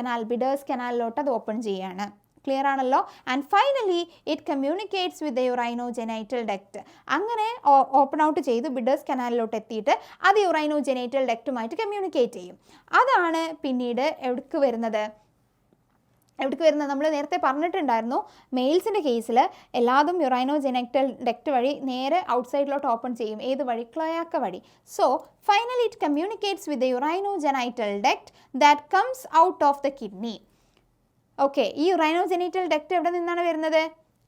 കനാലിലോട്ട് അത് ഓപ്പൺ ചെയ്യുകയാണ്. ക്ലിയർ ആണല്ലോ? And finally it communicates with the urinogenital duct. അങ്ങനെ ഓപ്പൺ ഔട്ട് ചെയ്ത് ബിഡേഴ്സ് കനാലിലോട്ട് എത്തിയിട്ട് അത് യുറൈനോജെനൈറ്റൽ ഡക്റ്റുമായിട്ട് കമ്മ്യൂണിക്കേറ്റ് ചെയ്യും. അതാണ് പിന്നീട് എവിടേക്ക് വരുന്നത്? നമ്മൾ നേരത്തെ പറഞ്ഞിട്ടുണ്ടായിരുന്നു, മെയിൽസിൻ്റെ കേസിൽ എല്ലാതും യുറൈനോജെനൈറ്റൽ ഡക്റ്റ് വഴി നേരെ ഔട്ട്സൈഡിലോട്ട് ഓപ്പൺ ചെയ്യും. ഏത് വഴി? ക്ലോയാക്ക വഴി. So finally it communicates with the urinogenital duct that comes out of the kidney. Okay, ഈ യുറൈനോജെനൈറ്റൽ ഡക്റ്റ് എവിടെ നിന്നാണ് വരുന്നത്?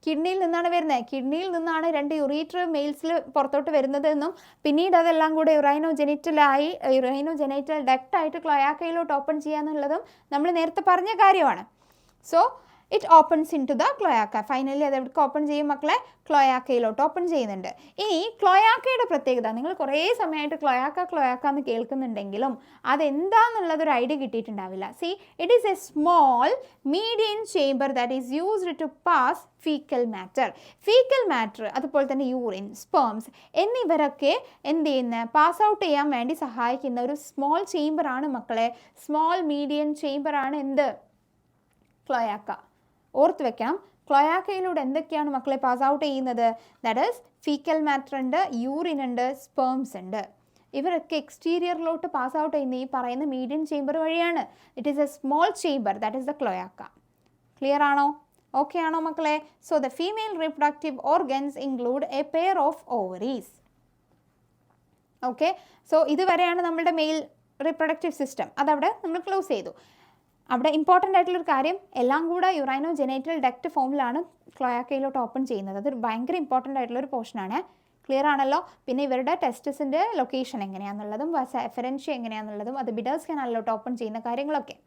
കിഡ്നിയിൽ നിന്നാണ് 2 യുറീറ്റർ മെയിൽസിൽ പുറത്തോട്ട് വരുന്നതെന്നും പിന്നീട് അതെല്ലാം കൂടെ യുറൈനോജെനൈറ്റൽ ഡക്റ്റായിട്ട് ക്ലോയാക്കയിലോട്ട് ഓപ്പൺ ചെയ്യാന്നുള്ളതും നമ്മൾ നേരത്തെ പറഞ്ഞ കാര്യമാണ്. So it opens into the cloaca. Finally അത് എവിടെ ഓപ്പൺ ചെയ്യും മക്കളെ? ക്ലോയാക്കയിലോട്ട് ഓപ്പൺ ചെയ്യുന്നുണ്ട്. ഇനി ക്ലോയാക്കയുടെ പ്രത്യേകത, നിങ്ങൾ കുറേ സമയമായിട്ട് ക്ലോയാക്ക എന്ന് കേൾക്കുന്നുണ്ടെങ്കിലും അതെന്താണെന്നുള്ളതൊരു ഐഡിയ കിട്ടിയിട്ടുണ്ടാവില്ല. See, it is a small median chamber that is used to pass faecal matter. അതുപോലെ തന്നെ യൂറിൻ, സ്പേംസ് എന്നിവരൊക്കെ എന്ത് ചെയ്യുന്ന പാസ് ഔട്ട് ചെയ്യാൻ വേണ്ടി സഹായിക്കുന്ന ഒരു സ്മോൾ ചേംബറാണ് മക്കളെ. സ്മോൾ മീഡിയൻ ചേംബറാണ് എന്ത്? ക്ലോയാക്ക. ഓർത്ത് വെക്കണം, ക്ലോയാക്കയിലൂടെ എന്തൊക്കെയാണ് മക്കളെ പാസ് ഔട്ട് ചെയ്യുന്നത്? ദാറ്റ് ഈസ് ഫീക്കൽ മാറ്റർ ഉണ്ട്, യൂറിൻ ഉണ്ട്, സ്പേംസ് ഉണ്ട്. ഇവരൊക്കെ എക്സ്റ്റീരിയറിലോട്ട് പാസ് ഔട്ട് ചെയ്യുന്ന ഈ പറയുന്ന മീഡിയം ചേംബർ വഴിയാണ്. It is a small chamber, that is the cloaca. Clear ആണോ? ഓക്കെ ആണോ മക്കളെ? So the female reproductive organs include a pair of ovaries. Okay, so ഇതുവരെയാണ് നമ്മുടെ മെയിൽ റീപ്രൊഡക്റ്റീവ് സിസ്റ്റം. അതവിടെ നമ്മൾ ക്ലോസ് ചെയ്തു. അവിടെ ഇമ്പോർട്ടൻ്റ് ആയിട്ടുള്ളൊരു കാര്യം, എല്ലാം കൂടെ യുറൈനോ ജെനൈറ്റൽ ഡക്റ്റ് ഫോമിലാണ് ക്ലോയാക്കയിലോട്ട് ഓപ്പൺ ചെയ്യുന്നത്. അതൊരു ഭയങ്കര ഇമ്പോർട്ടൻ്റ് ആയിട്ടുള്ളൊരു പോർഷനാണ്. ക്ലിയർ ആണല്ലോ? പിന്നെ ഇവരുടെ ടെസ്റ്റിസിൻ്റെ ലൊക്കേഷൻ എങ്ങനെയാണെന്നുള്ളതും എഫറൻഷ്യ എങ്ങനെയാണെന്നുള്ളതും അത് ബിഡേഴ്സ് കനാലിലോട്ട് ഓപ്പൺ ചെയ്യുന്ന കാര്യങ്ങളൊക്കെ.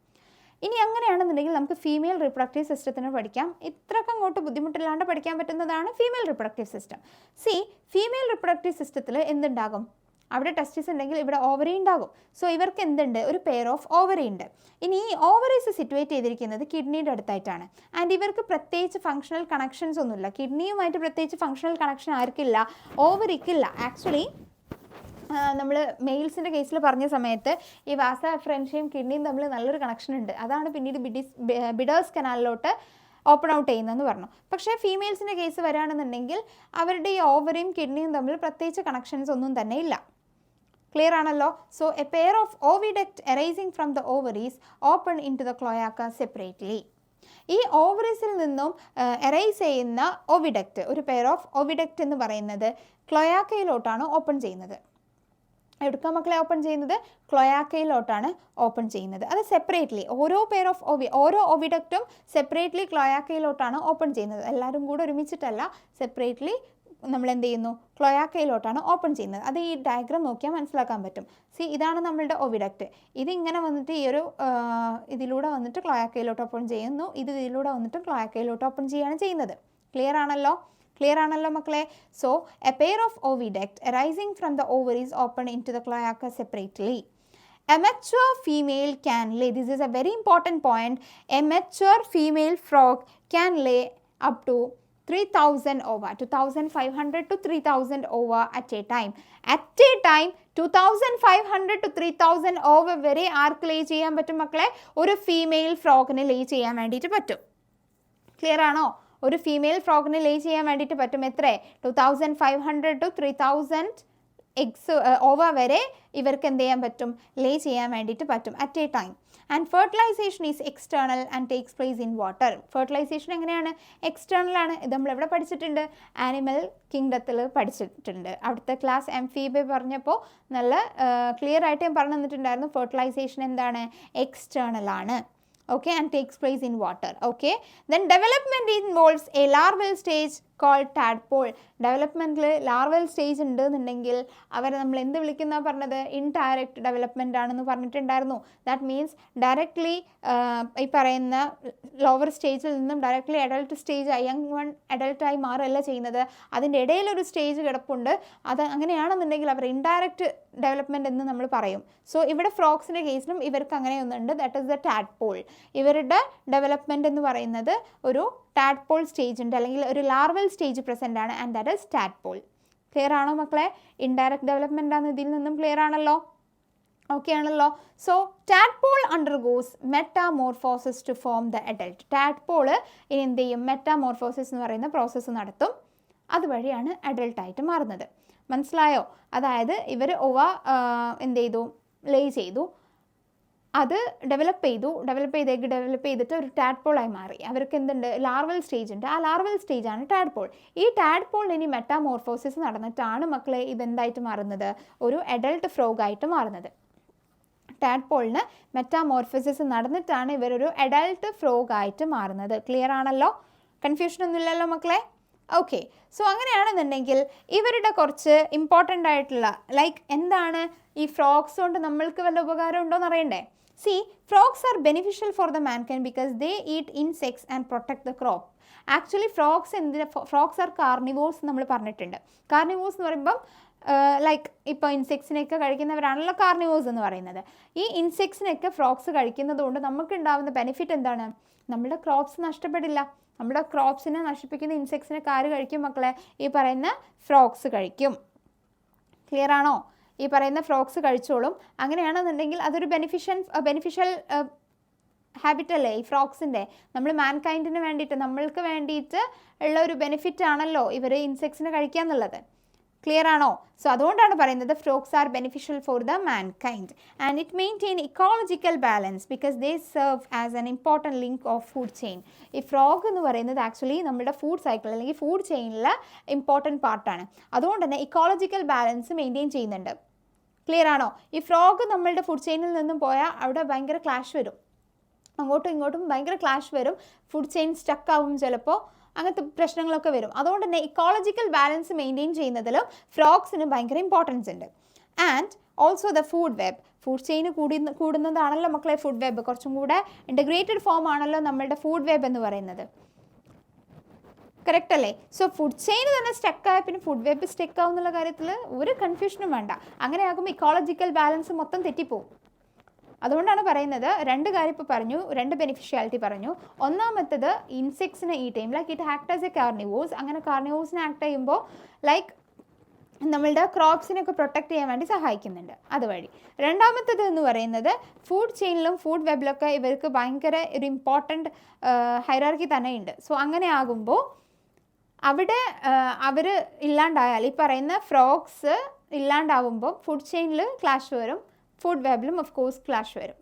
ഇനി അങ്ങനെയാണെന്നുണ്ടെങ്കിൽ നമുക്ക് ഫീമെയിൽ റീപ്രൊഡക്റ്റീവ് സിസ്റ്റത്തിന് പഠിക്കാം. ഇത്രയൊക്കെ അങ്ങോട്ട് ബുദ്ധിമുട്ടില്ലാണ്ട് പഠിക്കാൻ പറ്റുന്നതാണ് female reproductive system. Female reproductive സിസ്റ്റത്തിൽ എന്തുണ്ടാകും? അവിടെ ടെസ്റ്റിസ് ഉണ്ടെങ്കിൽ ഇവിടെ ഓവറി ഉണ്ടാകും. സോ ഇവർക്ക് എന്തുണ്ട്? ഒരു പെയർ ഓഫ് ഓവറി ഉണ്ട്. ഇനി ഈ ഓവറീസ് സിറ്റുവേറ്റ് ചെയ്തിരിക്കുന്നത് കിഡ്നിയുടെ അടുത്തായിട്ടാണ്. ആൻഡ് ഇവർക്ക് പ്രത്യേകിച്ച് ഫങ്ഷണൽ കണക്ഷൻസ് ഒന്നുമില്ല. കിഡ്നിയുമായിട്ട് പ്രത്യേകിച്ച് ഫങ്ഷണൽ കണക്ഷൻ ആർക്കില്ല? ഓവറിക്കില്ല. ആക്ച്വലി നമ്മൾ മെയിൽസിൻ്റെ കേസിൽ പറഞ്ഞ സമയത്ത് ഈ വാസ എഫറൻഷ്യയും കിഡ്നിയും തമ്മിൽ നല്ലൊരു കണക്ഷൻ ഉണ്ട്. അതാണ് പിന്നീട് ബിഡേഴ്സ് കനാലിലോട്ട് ഓപ്പൺ ഔട്ട് ചെയ്യുന്നതെന്ന് പറഞ്ഞു. പക്ഷേ ഫീമെയിൽസിൻ്റെ കേസ് വരികയാണെന്നുണ്ടെങ്കിൽ അവരുടെ ഈ ഓവറിയും കിഡ്നിയും തമ്മിൽ പ്രത്യേകിച്ച് കണക്ഷൻസ് ഒന്നും തന്നെ ഇല്ല. ക്ലിയർ ആണല്ലോ? So a pair of oviduct arising from the ovaries open into the cloaca separately. ഈ ഓവറീസിൽ നിന്നും എറൈസ് ചെയ്യുന്ന ഓവിഡക്റ്റ്, ഒരു പെയർ ഓഫ് ഓവിഡക്റ്റ് എന്ന് പറയുന്നത് ക്ലോയാക്കയിലോട്ടാണ് ഓപ്പൺ ചെയ്യുന്നത്. എടുക്കാൻ മക്കളെ ഓപ്പൺ ചെയ്യുന്നത് ക്ലോയാക്കയിലോട്ടാണ് ഓപ്പൺ ചെയ്യുന്നത്. അത് സെപ്പറേറ്റ്ലി ഓരോ പെയർ ഓഫ് ഓരോ ഓവിഡക്റ്റും സെപ്പറേറ്റ്ലി ക്ലോയാക്കയിലോട്ടാണ് ഓപ്പൺ ചെയ്യുന്നത്. എല്ലാവരും കൂടെ ഒരുമിച്ചിട്ടല്ല, സെപ്പറേറ്റ്ലി നമ്മൾ എന്ത് ചെയ്യുന്നു? ക്ലോയാക്കയിലോട്ടാണ് ഓപ്പൺ ചെയ്യുന്നത്. അത് ഈ ഡയഗ്രാം നോക്കിയാൽ മനസ്സിലാക്കാൻ പറ്റും. ഇതാണ് നമ്മളുടെ ഓവിഡക്റ്റ്. ഇതിങ്ങനെ വന്നിട്ട് ഈ ഒരു ഇതിലൂടെ വന്നിട്ട് ക്ലോയാക്കയിലോട്ട് ഓപ്പൺ ചെയ്യുന്നു. ഇതിലൂടെ വന്നിട്ട് ക്ലോയാക്കയിലോട്ട് ഓപ്പൺ ചെയ്യുകയാണ് ചെയ്യുന്നത്. ക്ലിയർ ആണല്ലോ? ക്ലിയർ ആണല്ലോ മക്കളെ? So a pair of oviduct arising from the ovaries open into the cloaca separately. A mature female can lay, this is a very important point, a mature female frog can lay up to 3000 ova, 2500 to 3000 ova at a time. At a time 2500 to 3000 ova വരെ ആർക്ക് ലേ ചെയ്യാൻ പറ്റും മക്കളെ? ഒരു female ഫ്രോഗിന് ലേ ചെയ്യാൻ വേണ്ടിയിട്ട് പറ്റും. Clear ആണോ? ഒരു ഫീമെയിൽ ഫ്രോഗിന് ലേ ചെയ്യാൻ വേണ്ടിയിട്ട് പറ്റും. എത്ര? 2500 to 3000 എഗ്സ് ഓവ വരെ ഇവർക്ക് എന്ത് ചെയ്യാൻ പറ്റും? ലേ ചെയ്യാൻ വേണ്ടിയിട്ട് പറ്റും at a time. And fertilisation is external and takes place in water. Fertilisation എങ്ങനെയാണ്? എക്സ്റ്റേണൽ ആണ്. ഇത് നമ്മളെവിടെ പഠിച്ചിട്ടുണ്ട്? ആനിമൽ കിങ്ഡത്തിൽ പഠിച്ചിട്ടുണ്ട്. അവിടുത്തെ ക്ലാസ് എംഫീബെ പറഞ്ഞപ്പോൾ നല്ല ക്ലിയർ ആയിട്ട് ഞാൻ പറഞ്ഞു തന്നിട്ടുണ്ടായിരുന്നു. ഫെർട്ടിലൈസേഷൻ എന്താണ്? എക്സ്റ്റേണൽ ആണ്. Okay, and takes place in water. Okay, then development involves a larval stage called tadpole. ഡെവലപ്മെൻറ്റിൽ ലാർവൽ സ്റ്റേജ് ഉണ്ടെന്നുണ്ടെങ്കിൽ അവരെ നമ്മൾ എന്ത് വിളിക്കുന്ന പറഞ്ഞത്? ഇൻഡയറക്റ്റ് ഡെവലപ്മെൻ്റ് ആണെന്ന് പറഞ്ഞിട്ടുണ്ടായിരുന്നു. ദാറ്റ് മീൻസ് ഡയറക്റ്റ്ലി ഈ പറയുന്ന ലോവർ സ്റ്റേജിൽ നിന്നും directly adult stage young one അഡൾട്ടായി മാറുകയല്ല ചെയ്യുന്നത്. അതിൻ്റെ ഇടയിലൊരു സ്റ്റേജ് കിടപ്പുണ്ട്. അത് അങ്ങനെയാണെന്നുണ്ടെങ്കിൽ അവർ ഇൻഡയറക്റ്റ് ഡെവലപ്മെൻറ്റ് എന്ന് നമ്മൾ പറയും. സോ ഇവിടെ ഫ്രോക്സിൻ്റെ കേസിലും ഇവർക്ക് അങ്ങനെയൊന്നുണ്ട്. That is the tadpole. ഇവരുടെ ഡെവലപ്മെൻറ്റ് എന്ന് പറയുന്നത് ഒരു ടാഡ്പോൾ സ്റ്റേജ് ഉണ്ട്, അല്ലെങ്കിൽ ഒരു ലാർവൽ സ്റ്റേജ് പ്രസൻ്റ് ആണ്. And that is tadpole. Clear ആണോ മക്കളെ? ഇൻഡയറക്റ്റ് ഡെവലപ്മെൻ്റ് ആണ് ഇതിൽ നിന്നും. ക്ലിയർ ആണല്ലോ? ഓക്കെ ആണല്ലോ? So tadpole undergoes metamorphosis to form the adult. Tadpole ഇനി എന്ത് ചെയ്യും? മെറ്റാമോർഫോസിസ് എന്ന് പറയുന്ന പ്രോസസ്സ് നടത്തും. അതുവഴിയാണ് അഡൽട്ടായിട്ട് മാറുന്നത്. മനസ്സിലായോ? അതായത് ഇവർ എന്ത് ചെയ്തു? ലേ ചെയ്തു, അത് ഡെവലപ്പ് ചെയ്തിട്ട് ഒരു ടാഡ്പോളായി മാറി. അവർക്ക് എന്തുണ്ട്? ലാർവൽ സ്റ്റേജ് ഉണ്ട്. ആ ലാർവൽ സ്റ്റേജാണ് ടാഡ്പോൾ. ഈ ടാഡ്പോളിന് ഇനി മെറ്റാമോർഫോസിസ് നടന്നിട്ടാണ് മക്കളെ ഇതെന്തായിട്ട് മാറുന്നത്? ഒരു അഡൽട്ട് ഫ്രോഗായിട്ട് മാറുന്നത്. ടാഡ്പോളിന് മെറ്റാമോർഫോസിസ് നടന്നിട്ടാണ് ഇവരൊരു അഡൽട്ട് ഫ്രോഗായിട്ട് മാറുന്നത്. ക്ലിയർ ആണല്ലോ? കൺഫ്യൂഷനൊന്നും ഇല്ലല്ലോ മക്കളെ? ഓക്കെ, സോ അങ്ങനെയാണെന്നുണ്ടെങ്കിൽ ഇവരുടെ കുറച്ച് ഇമ്പോർട്ടൻ്റ് ആയിട്ടുള്ള എന്താണ് ഈ ഫ്രോഗ്സ് കൊണ്ട് നമ്മൾക്ക് വല്ല ഉപകാരം ഉണ്ടോയെന്ന് അറിയണ്ടേ? frogs are beneficial for the mankind because they eat insects and protect the crop. Actually frogs are carnivores നമ്മൾ പറഞ്ഞിട്ടുണ്ട്. കാർണിവോഴ്സ് എന്ന് പറയുമ്പം ഇപ്പോൾ ഇൻസെക്ട്സിനെയൊക്കെ കഴിക്കുന്നവരാണല്ലോ കാർണിവോഴ്സ് എന്ന് പറയുന്നത്. ഈ ഇൻസെക്ട്സിനെയൊക്കെ ഫ്രോഗ്സ് കഴിക്കുന്നത് കൊണ്ട് നമുക്കുണ്ടാകുന്ന ബെനിഫിറ്റ് എന്താണ്? നമ്മുടെ ക്രോപ്സ് നഷ്ടപ്പെടില്ല. നമ്മുടെ ക്രോപ്സിനെ നശിപ്പിക്കുന്ന ഇൻസെക്ട്സിനെ ആര് കഴിക്കും മക്കളെ? ഈ പറയുന്ന ഫ്രോഗ്സ് കഴിക്കും. ക്ലിയർ ആണോ? ഈ പറയുന്ന ഫ്രോഗ്സ് കഴിച്ചോളും. അങ്ങനെയാണെന്നുണ്ടെങ്കിൽ അതൊരു ബെനിഫിഷ്യൽ ഹാബിറ്റ് അല്ലേ ഈ ഫ്രോഗ്സിൻ്റെ? നമ്മൾ മാൻകൈൻഡിന് വേണ്ടിയിട്ട്, നമ്മൾക്ക് വേണ്ടിയിട്ട് ഉള്ള ഒരു ബെനിഫിറ്റ് ആണല്ലോ ഇവർ ഇൻസെക്ട്സിനെ കഴിക്കുക എന്നുള്ളത്. ക്ലിയർ ആണോ? സോ അതുകൊണ്ടാണ് പറയുന്നത് frogs are beneficial for the mankind and it maintain ecological balance because they serve as an important link of food chain. ഈ ഫ്രോഗ് എന്ന് പറയുന്നത് ആക്ച്വലി നമ്മുടെ ഫുഡ് സൈക്കിൾ അല്ലെങ്കിൽ ഫുഡ് ചെയിനിലെ ഇമ്പോർട്ടൻറ്റ് പാർട്ടാണ്. അതുകൊണ്ട് തന്നെ ഇക്കോളജിക്കൽ ബാലൻസ് മെയിൻറ്റെയിൻ ചെയ്യുന്നുണ്ട്. ക്ലിയർ ആണോ? ഈ ഫ്രോഗ് നമ്മളുടെ ഫുഡ് ചെയിനിൽ നിന്നും പോയാൽ അവിടെ ഭയങ്കര ക്ലാഷ് വരും, അങ്ങോട്ടും ഇങ്ങോട്ടും ഭയങ്കര ക്ലാഷ് വരും, ഫുഡ് ചെയിൻ സ്റ്റക്ക് ആവും, ചിലപ്പോൾ അങ്ങനത്തെ പ്രശ്നങ്ങളൊക്കെ വരും. അതുകൊണ്ട് തന്നെ ഇക്കോളജിക്കൽ ബാലൻസ് മെയിൻറ്റെയിൻ ചെയ്യുന്നതിലും ഫ്രോഗ്സിന് ഭയങ്കര ഇമ്പോർട്ടൻസ് ഉണ്ട്. And also the food web, food chain കൂടുന്നതാണല്ലോ മക്കളെ ഫുഡ് വെബ്, കുറച്ചും കൂടെ ഇൻ്റഗ്രേറ്റഡ് ഫോം ആണല്ലോ നമ്മളുടെ ഫുഡ് വെബ് എന്ന് പറയുന്നത്. കറക്റ്റ് അല്ലേ? സോ ഫുഡ് ചെയിൻ തന്നെ സ്റ്റക്കായ പിന്നെ ഫുഡ് വെബ് സ്റ്റക്ക് ആവും എന്നുള്ള കാര്യത്തിൽ ഒരു കൺഫ്യൂഷനും വേണ്ട. അങ്ങനെ ആകുമ്പോൾ ഇക്കോളജിക്കൽ ബാലൻസ് മൊത്തം തെറ്റിപ്പോവും. അതുകൊണ്ടാണ് പറയുന്നത്, രണ്ട് കാര്യം ഇപ്പോൾ പറഞ്ഞു, രണ്ട് ബെനിഫിഷ്യാലിറ്റി പറഞ്ഞു. ഒന്നാമത്തത് ഇൻസെക്ട്സിനെ ഈറ്റ് ചെയ്യും, like it act as A carnivores. അങ്ങനെ കാർണിവോഴ്സിനെ ആക്ട് ചെയ്യുമ്പോൾ ലൈക്ക് നമ്മളുടെ ക്രോപ്സിനൊക്കെ പ്രൊട്ടക്റ്റ് ചെയ്യാൻ വേണ്ടി സഹായിക്കുന്നുണ്ട് അതുവഴി. രണ്ടാമത്തത് എന്ന് പറയുന്നത് ഫുഡ് ചെയിനിലും ഫുഡ് വെബിലൊക്കെ ഇവർക്ക് ഭയങ്കര ഒരു ഇമ്പോർട്ടൻറ്റ് ഹൈറാർക്കി തന്നെ ഉണ്ട്. സോ അങ്ങനെ ആകുമ്പോൾ അവിടെ അവർ ഇല്ലാണ്ടായാൽ, ഈ പറയുന്ന ഫ്രോഗ്സ് ഇല്ലാണ്ടാവുമ്പോൾ ഫുഡ് ചെയിനിൽ ക്ലാഷ് വരും, ഫുഡ് വെബിലും ഓഫ് കോഴ്സ് ക്ലാഷ് വരും.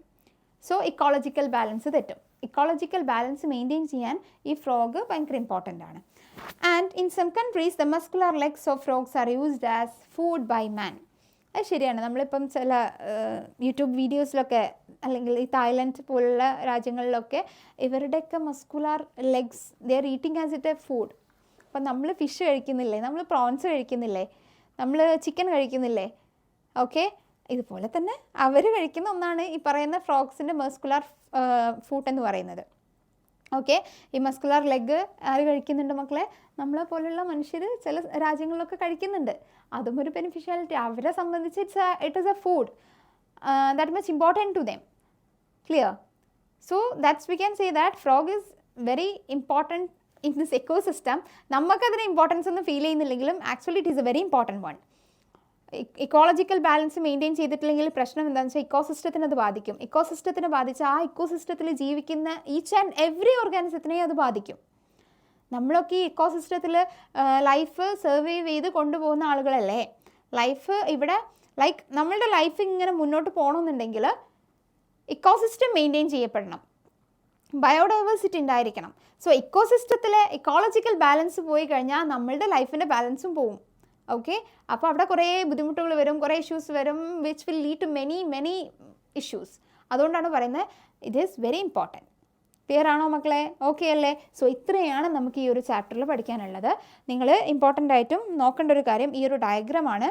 സോ ഇക്കോളജിക്കൽ ബാലൻസ് തെറ്റും. ഇക്കോളജിക്കൽ ബാലൻസ് മെയിൻറ്റെയിൻ ചെയ്യാൻ ഈ ഫ്രോഗ് ഭയങ്കര ഇമ്പോർട്ടൻ്റ് ആണ്. And in some countries the muscular legs of frogs are used as food by man. അത് ശരിയാണ്. നമ്മളിപ്പം ചില യൂട്യൂബ് വീഡിയോസിലൊക്കെ അല്ലെങ്കിൽ ഈ തായ്ലൻഡ് പോലുള്ള രാജ്യങ്ങളിലൊക്കെ ഇവരുടെയൊക്കെ muscular legs they are eating as it A food. അപ്പം നമ്മൾ ഫിഷ് കഴിക്കുന്നില്ലേ, നമ്മൾ പ്രോൺസ് കഴിക്കുന്നില്ലേ, നമ്മൾ ചിക്കൻ കഴിക്കുന്നില്ലേ, ഓക്കെ, ഇതുപോലെ തന്നെ അവർ കഴിക്കുന്ന ഒന്നാണ് ഈ പറയുന്ന ഫ്രോഗ്സിൻ്റെ മസ്കുലർ ഫുഡ് എന്ന് പറയുന്നത്. ഓക്കെ, ഈ മസ്കുലർ ലെഗ് ആര് കഴിക്കുന്നുണ്ട് മക്കളെ? നമ്മളെ പോലുള്ള മനുഷ്യർ ചില രാജ്യങ്ങളിലൊക്കെ കഴിക്കുന്നുണ്ട്. അതും ഒരു ബെനിഫിഷ്യാലിറ്റി. അവരെ സംബന്ധിച്ച് it is a food that much important to them. Clear? So that's we can say that frog is very important in this ecosystem. നമുക്കതിന് ഇമ്പോർട്ടൻസ് ഒന്നും ഫീൽ ചെയ്യുന്നില്ലെങ്കിലും actually it is a very important one. Ecological balance maintain ചെയ്തിട്ടില്ലെങ്കിൽ പ്രശ്നം എന്താണെന്ന് വെച്ചാൽ ഇക്കോസിസ്റ്റത്തിന് അത് ബാധിക്കും. ഇക്കോസിസ്റ്റത്തിനെ ബാധിച്ച് ആ ഇക്കോസിസ്റ്റത്തിൽ ജീവിക്കുന്ന ഈച്ച് ആൻഡ് എവറി ഓർഗാനിസത്തിനെയും അത് ബാധിക്കും. നമ്മളൊക്കെ ഈ ഇക്കോസിസ്റ്റത്തിൽ ലൈഫ് സർവൈവ് ചെയ്ത് കൊണ്ടുപോകുന്ന ആളുകളല്ലേ. ലൈഫ് ഇവിടെ ലൈക്ക് നമ്മളുടെ ലൈഫ് ഇങ്ങനെ മുന്നോട്ട് പോകണമെന്നുണ്ടെങ്കിൽ ഇക്കോസിസ്റ്റം മെയിൻറ്റെയിൻ ചെയ്യപ്പെടണം, ബയോഡൈവേഴ്സിറ്റി ഉണ്ടായിരിക്കണം. സോ ഇക്കോസിസ്റ്റത്തിലെ ഇക്കോളജിക്കൽ ബാലൻസ് പോയി കഴിഞ്ഞാൽ നമ്മളുടെ ലൈഫിൻ്റെ ബാലൻസും പോവും. ഓക്കെ, അപ്പോൾ അവിടെ കുറേ ബുദ്ധിമുട്ടുകൾ വരും, കുറേ ഇഷ്യൂസ് വരും, which will lead to many issues. അതുകൊണ്ടാണ് പറയുന്നത് it is very important. Clear ആണോ മക്കളെ? ഓക്കെ അല്ലേ? സോ ഇത്രയാണ് നമുക്ക് ഈ ഒരു ചാപ്റ്ററിൽ പഠിക്കാനുള്ളത്. നിങ്ങൾ ഇമ്പോർട്ടൻ്റ് ആയിട്ടും നോക്കേണ്ട ഒരു കാര്യം ഈ ഒരു ഡയഗ്രമാണ്.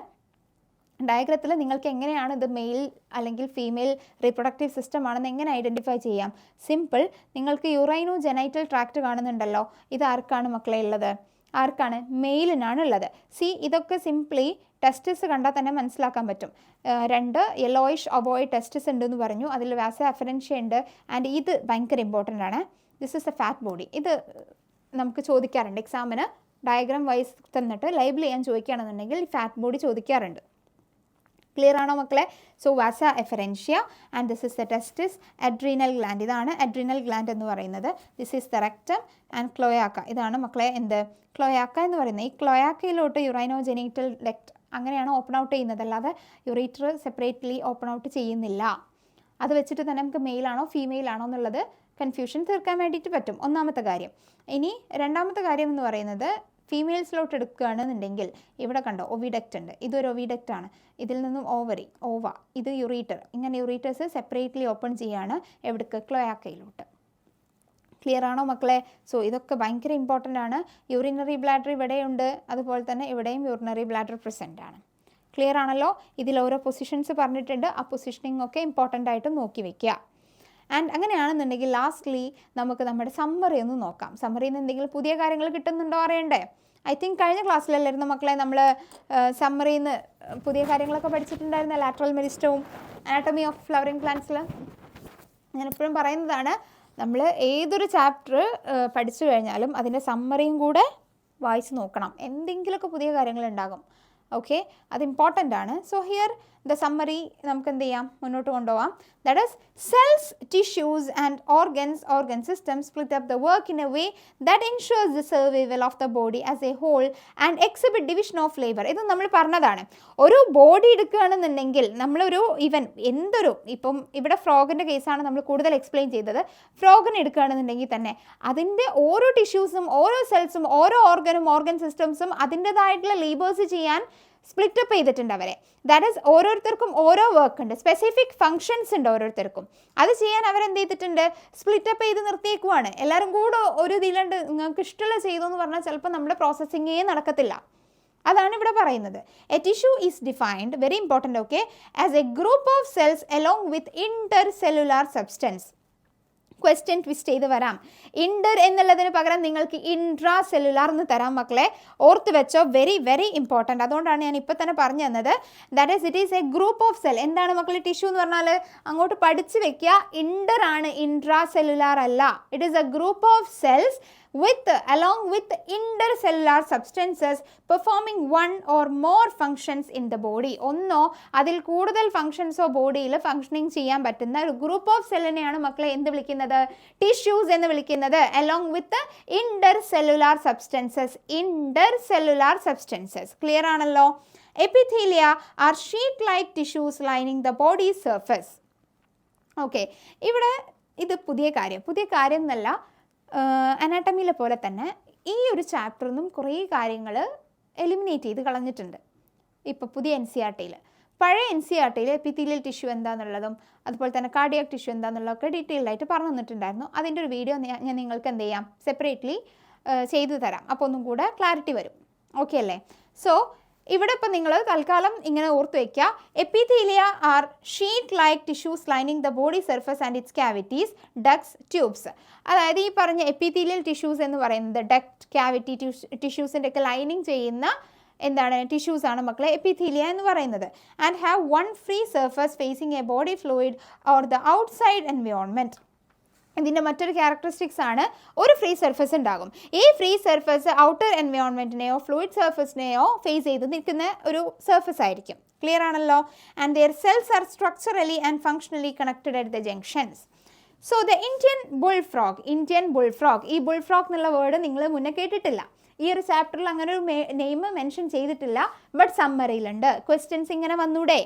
ഡയഗ്രത്തിൽ നിങ്ങൾക്ക് എങ്ങനെയാണ് ഇത് മെയിൽ അല്ലെങ്കിൽ ഫീമെയിൽ റീപ്രൊഡക്റ്റീവ് സിസ്റ്റം ആണെന്ന് എങ്ങനെ ഐഡൻറ്റിഫൈ ചെയ്യാം? സിമ്പിൾ. നിങ്ങൾക്ക് യൂറൈനോ ജെനൈറ്റൽ ട്രാക്റ്റ് കാണുന്നുണ്ടല്ലോ, ഇത് ആർക്കാണ് മക്കളെ ഉള്ളത്? ആർക്കാണ്? മെയിലിനാണ് ഉള്ളത്. സി, ഇതൊക്കെ സിംപ്ലി ടെസ്റ്റിസ് കണ്ടാൽ തന്നെ മനസ്സിലാക്കാൻ പറ്റും. 2 യെല്ലോയിഷ് ഒവോയിഡ് ടെസ്റ്റിസ് ഉണ്ടെന്ന് പറഞ്ഞു, അതിൽ വാസ എഫറൻഷ്യ ഉണ്ട്. ആൻഡ് ഇത് ഭയങ്കര ഇമ്പോർട്ടൻ്റ് ആണ്. This is a fat body. ഇത് നമുക്ക് ചോദിക്കാറുണ്ട് എക്സാമിന്, ഡയഗ്രാം വൈസ് തന്നിട്ട് ലേബിൾ ചെയ്യാൻ ചോദിക്കുകയാണെന്നുണ്ടെങ്കിൽ ഫാറ്റ് ബോഡി ചോദിക്കാറുണ്ട്. ക്ലിയർ ആണോ മക്കളെ? So vasa efferentia and this is the testis. Adrenal gland, ഇതാണ് അഡ്രീനൽ ഗ്ലാൻഡ് എന്ന് പറയുന്നത്. This is the rectum and cloaca, ഇതാണ് മക്കളെ എന്ത്? ക്ലോയാക്ക എന്ന് പറയുന്നത്. ഈ ക്ലോയാക്കയിലോട്ട് യുറൈനോ ജെനൈറ്റൽ ഡക്റ്റ് അങ്ങനെയാണ് ഓപ്പൺ ഔട്ട് ചെയ്യുന്നത്, അല്ലാതെ യുറേറ്റർ സെപ്പറേറ്റ്ലി ഓപ്പൺ ഔട്ട് ചെയ്യുന്നില്ല. അത് വെച്ചിട്ട് തന്നെ നമുക്ക് മെയിലാണോ ഫീമെയിൽ ആണോ എന്നുള്ളത് കൺഫ്യൂഷൻ തീർക്കാൻ വേണ്ടിയിട്ട് പറ്റും. ഒന്നാമത്തെ കാര്യം. ഇനി രണ്ടാമത്തെ കാര്യം എന്ന് പറയുന്നത് ഫീമെയിൽസിലോട്ട് എടുക്കുകയാണെന്നുണ്ടെങ്കിൽ ഇവിടെ കണ്ടോ ഒവിഡക്റ്റ് ഉണ്ട്, ഇതൊരു ഒവിഡക്റ്റ് ആണ്. ഇതിൽ നിന്നും ഓവറി, ഓവ, ഇത് യുറേറ്റർ, ഇങ്ങനെ യുറേറ്റേഴ്സ് സെപ്പറേറ്റ്ലി ഓപ്പൺ ചെയ്യാണ് എവിടേക്ക്? ക്ലോയാക്കയിലോട്ട്. ക്ലിയർ ആണോ മക്കളെ? സോ ഇതൊക്കെ ഭയങ്കര ഇമ്പോർട്ടൻ്റ് ആണ്. യൂറിനറി ബ്ലാഡർ ഇവിടെയുണ്ട്, അതുപോലെ തന്നെ ഇവിടെയും യൂറിനറി ബ്ലാഡർ പ്രസൻ്റ് ആണ്. ക്ലിയർ ആണല്ലോ? ഇതിൽ ഓരോ പൊസിഷൻസ് പറഞ്ഞിട്ടുണ്ട്, ആ പൊസിഷനിങ് ഒക്കെ ഇമ്പോർട്ടൻ്റ് ആയിട്ട് നോക്കി വയ്ക്കുക. ആൻഡ് അങ്ങനെയാണെന്നുണ്ടെങ്കിൽ ലാസ്റ്റ്ലി നമുക്ക് നമ്മുടെ സമ്മറി ഒന്ന് നോക്കാം. സമ്മറിയിൽ നിന്ന് എന്തെങ്കിലും പുതിയ കാര്യങ്ങൾ കിട്ടുന്നുണ്ടോ അറിയണ്ടേ? ഐ തിങ്ക് കഴിഞ്ഞ ക്ലാസ്സിലല്ലായിരുന്നു മക്കളെ നമ്മൾ സമ്മറിയിൽ നിന്ന് പുതിയ കാര്യങ്ങളൊക്കെ പഠിച്ചിട്ടുണ്ടായിരുന്ന ലാറ്ററൽ മെരിസ്റ്റവും അനാട്ടമി ഓഫ് ഫ്ലവറിംഗ് പ്ലാന്റ്സിൽ. ഞാൻ എപ്പോഴും പറയുന്നതാണ്, നമ്മൾ ഏതൊരു ചാപ്റ്റർ പഠിച്ചു കഴിഞ്ഞാലും അതിൻ്റെ സമ്മറിയും കൂടെ വായിച്ച് നോക്കണം, എന്തെങ്കിലുമൊക്കെ പുതിയ കാര്യങ്ങളുണ്ടാകും. ഓക്കെ, അത് ഇമ്പോർട്ടൻ്റ് ആണ്. സോ ഹിയർ ദ സമ്മറി നമുക്ക് എന്ത് ചെയ്യാം, മുന്നോട്ട് കൊണ്ടുപോകാം. That is cells, tissues and organ systems split up the work in a way that ensures the survival of the body as a whole and exhibit division of labor. ഇത് നമ്മൾ പറഞ്ഞതാണ്. ഒരു body എടുക്കുകയാണെന്നുണ്ടെങ്കിൽ നമ്മളൊരു എന്തൊരു ഇപ്പം ഇവിടെ ഫ്രോഗിൻ്റെ കേസാണ് നമ്മൾ കൂടുതൽ എക്സ്പ്ലെയിൻ ചെയ്തത്. ഫ്രോഗിനെ എടുക്കുകയാണെന്നുണ്ടെങ്കിൽ തന്നെ അതിൻ്റെ ഓരോ ടിഷ്യൂസും ഓരോ സെൽസും ഓരോ ഓർഗൻ സിസ്റ്റംസും അതിൻ്റെതായിട്ടുള്ള ലേബേഴ്സ് ചെയ്യാൻ സ്പ്ലിറ്റ് അപ്പ് ചെയ്തിട്ടുണ്ട് അവരെ. ദാറ്റ് ഈസ് ഓരോരുത്തർക്കും ഓരോ വർക്ക് ഉണ്ട്, സ്പെസിഫിക് ഫങ്ഷൻസ് ഉണ്ട് ഓരോരുത്തർക്കും. അത് ചെയ്യാൻ അവരെന്ത് ചെയ്തിട്ടുണ്ട്, സ്പ്ലിറ്റ് അപ്പ് ചെയ്ത് നിർത്തിയേക്കുവാണ്. എല്ലാവരും കൂടെ ഒരു ഇതിലുണ്ട് നിങ്ങൾക്ക് ഇഷ്ടമുള്ള ചെയ്തു എന്ന് പറഞ്ഞാൽ ചിലപ്പോൾ നമ്മുടെ പ്രോസസ്സിങ്ങേ നടക്കത്തില്ല. അതാണ് ഇവിടെ പറയുന്നത്. A tissue is defined, very important, okay, as A group of cells along with inter cellular substance. Question twist ചെയ്ത് വരാം. ഇൻ്റർ എന്നുള്ളതിന് പകരം നിങ്ങൾക്ക് ഇൻട്രാ സെല്ലുലാർ എന്ന് തരാം മക്കളെ, ഓർത്ത് വെച്ചോ, വെരി വെരി ഇമ്പോർട്ടൻ്റ്. അതുകൊണ്ടാണ് ഞാൻ ഇപ്പോൾ തന്നെ പറഞ്ഞു തന്നത്. That is it is A group of cell. എന്താണ് മക്കളെ ടിഷ്യൂ എന്ന് പറഞ്ഞാൽ അങ്ങോട്ട് പഠിച്ച് വെക്കുക. ഇൻ്റർ ആണ്, ഇൻട്രാ സെല്ലുലാർ അല്ല. It is A group of cells along with intercellular substances performing one or more functions in the body. ഒന്നോ അതിൽ കൂടുതൽ ഫങ്ഷൻസോ ബോഡിയിൽ ഫങ്ഷനിങ് ചെയ്യാൻ പറ്റുന്ന ഒരു ഗ്രൂപ്പ് ഓഫ് സെല്ലിനെയാണ് മക്കളെ എന്ത് വിളിക്കുന്നത്, ടിഷ്യൂസ് എന്ന് വിളിക്കുന്നത്. along with intercellular substances. Clear ആണല്ലോ? Epithelia are sheet like tissues lining the body surface. Okay, ഇവിടെ ഇത് പുതിയ കാര്യം എന്നല്ല, അനാട്ടമിയിലെ പോലെ തന്നെ ഈ ഒരു ചാപ്റ്ററിൽ നിന്നും കുറേ കാര്യങ്ങൾ എലിമിനേറ്റ് ചെയ്ത് കളഞ്ഞിട്ടുണ്ട്. ഇപ്പോൾ പുതിയ NCERT-യിൽ. പഴയ NCERT-യിൽ എപ്പിത്തീലിയൽ ടിഷ്യൂ എന്താണെന്നുള്ളതും അതുപോലെ തന്നെ കാർഡിയാക് ടിഷ്യൂ എന്താണെന്നുള്ളതൊക്കെ ഡീറ്റെയിൽഡ് ആയിട്ട് പറഞ്ഞു തന്നിട്ടുണ്ടായിരുന്നു. അതിൻ്റെ ഒരു വീഡിയോ ഞാൻ നിങ്ങൾക്ക് എന്ത് ചെയ്യാം, സെപ്പറേറ്റ്ലി ചെയ്തു തരാം. അപ്പോൾ ഒന്നും കൂടെ ക്ലാരിറ്റി വരും. ഓക്കെ അല്ലേ? സോ ഇവിടെ ഇപ്പോൾ നിങ്ങൾ തൽക്കാലം ഇങ്ങനെ ഓർത്ത് വയ്ക്കുക. Epithelia are sheet like tissues lining the body surface and its cavities, ducts, tubes. അതായത് ഈ പറഞ്ഞ എപ്പിത്തീലിയൽ ടിഷ്യൂസ് എന്ന് പറയുന്നത് ഡക്ട്, ക്യാവിറ്റി, ടിഷ്യൂസിൻ്റെ ഒക്കെ ലൈനിങ് ചെയ്യുന്ന എന്താണ് ടിഷ്യൂസാണ് മക്കളെ എപ്പിത്തീലിയ എന്ന് പറയുന്നത്. And have one free surface facing a body fluid or the outside environment. ഇതിൻ്റെ മറ്റൊരു ക്യാരക്ടറിസ്റ്റിക്സ് ആണ് ഒരു ഫ്രീ സർഫസ് ഉണ്ടാകും. ഈ ഫ്രീ സർഫസ് ഔട്ടർ എൻവയോൺമെൻറ്റിനെയോ ഫ്ലൂയിഡ് സർഫസിനെയോ ഫേസ് ചെയ്ത് നിൽക്കുന്ന ഒരു സർഫസ് ആയിരിക്കും. ക്ലിയർ ആണല്ലോ? And their cells are structurally and functionally connected at the junctions. So the Indian bullfrog, ഈ ബുൾഫ്രോഗ് എന്നുള്ള വേർഡ് നിങ്ങൾ മുന്നേ കേട്ടിട്ടില്ല. ഈ ഒരു ചാപ്റ്ററിൽ അങ്ങനെ ഒരു നെയിം മെൻഷൻ ചെയ്തിട്ടില്ല, ബട്ട് സമ്മറിയിലുണ്ട്. ക്വസ്റ്റ്യൻസ് ഇങ്ങനെ വന്നൂടെ,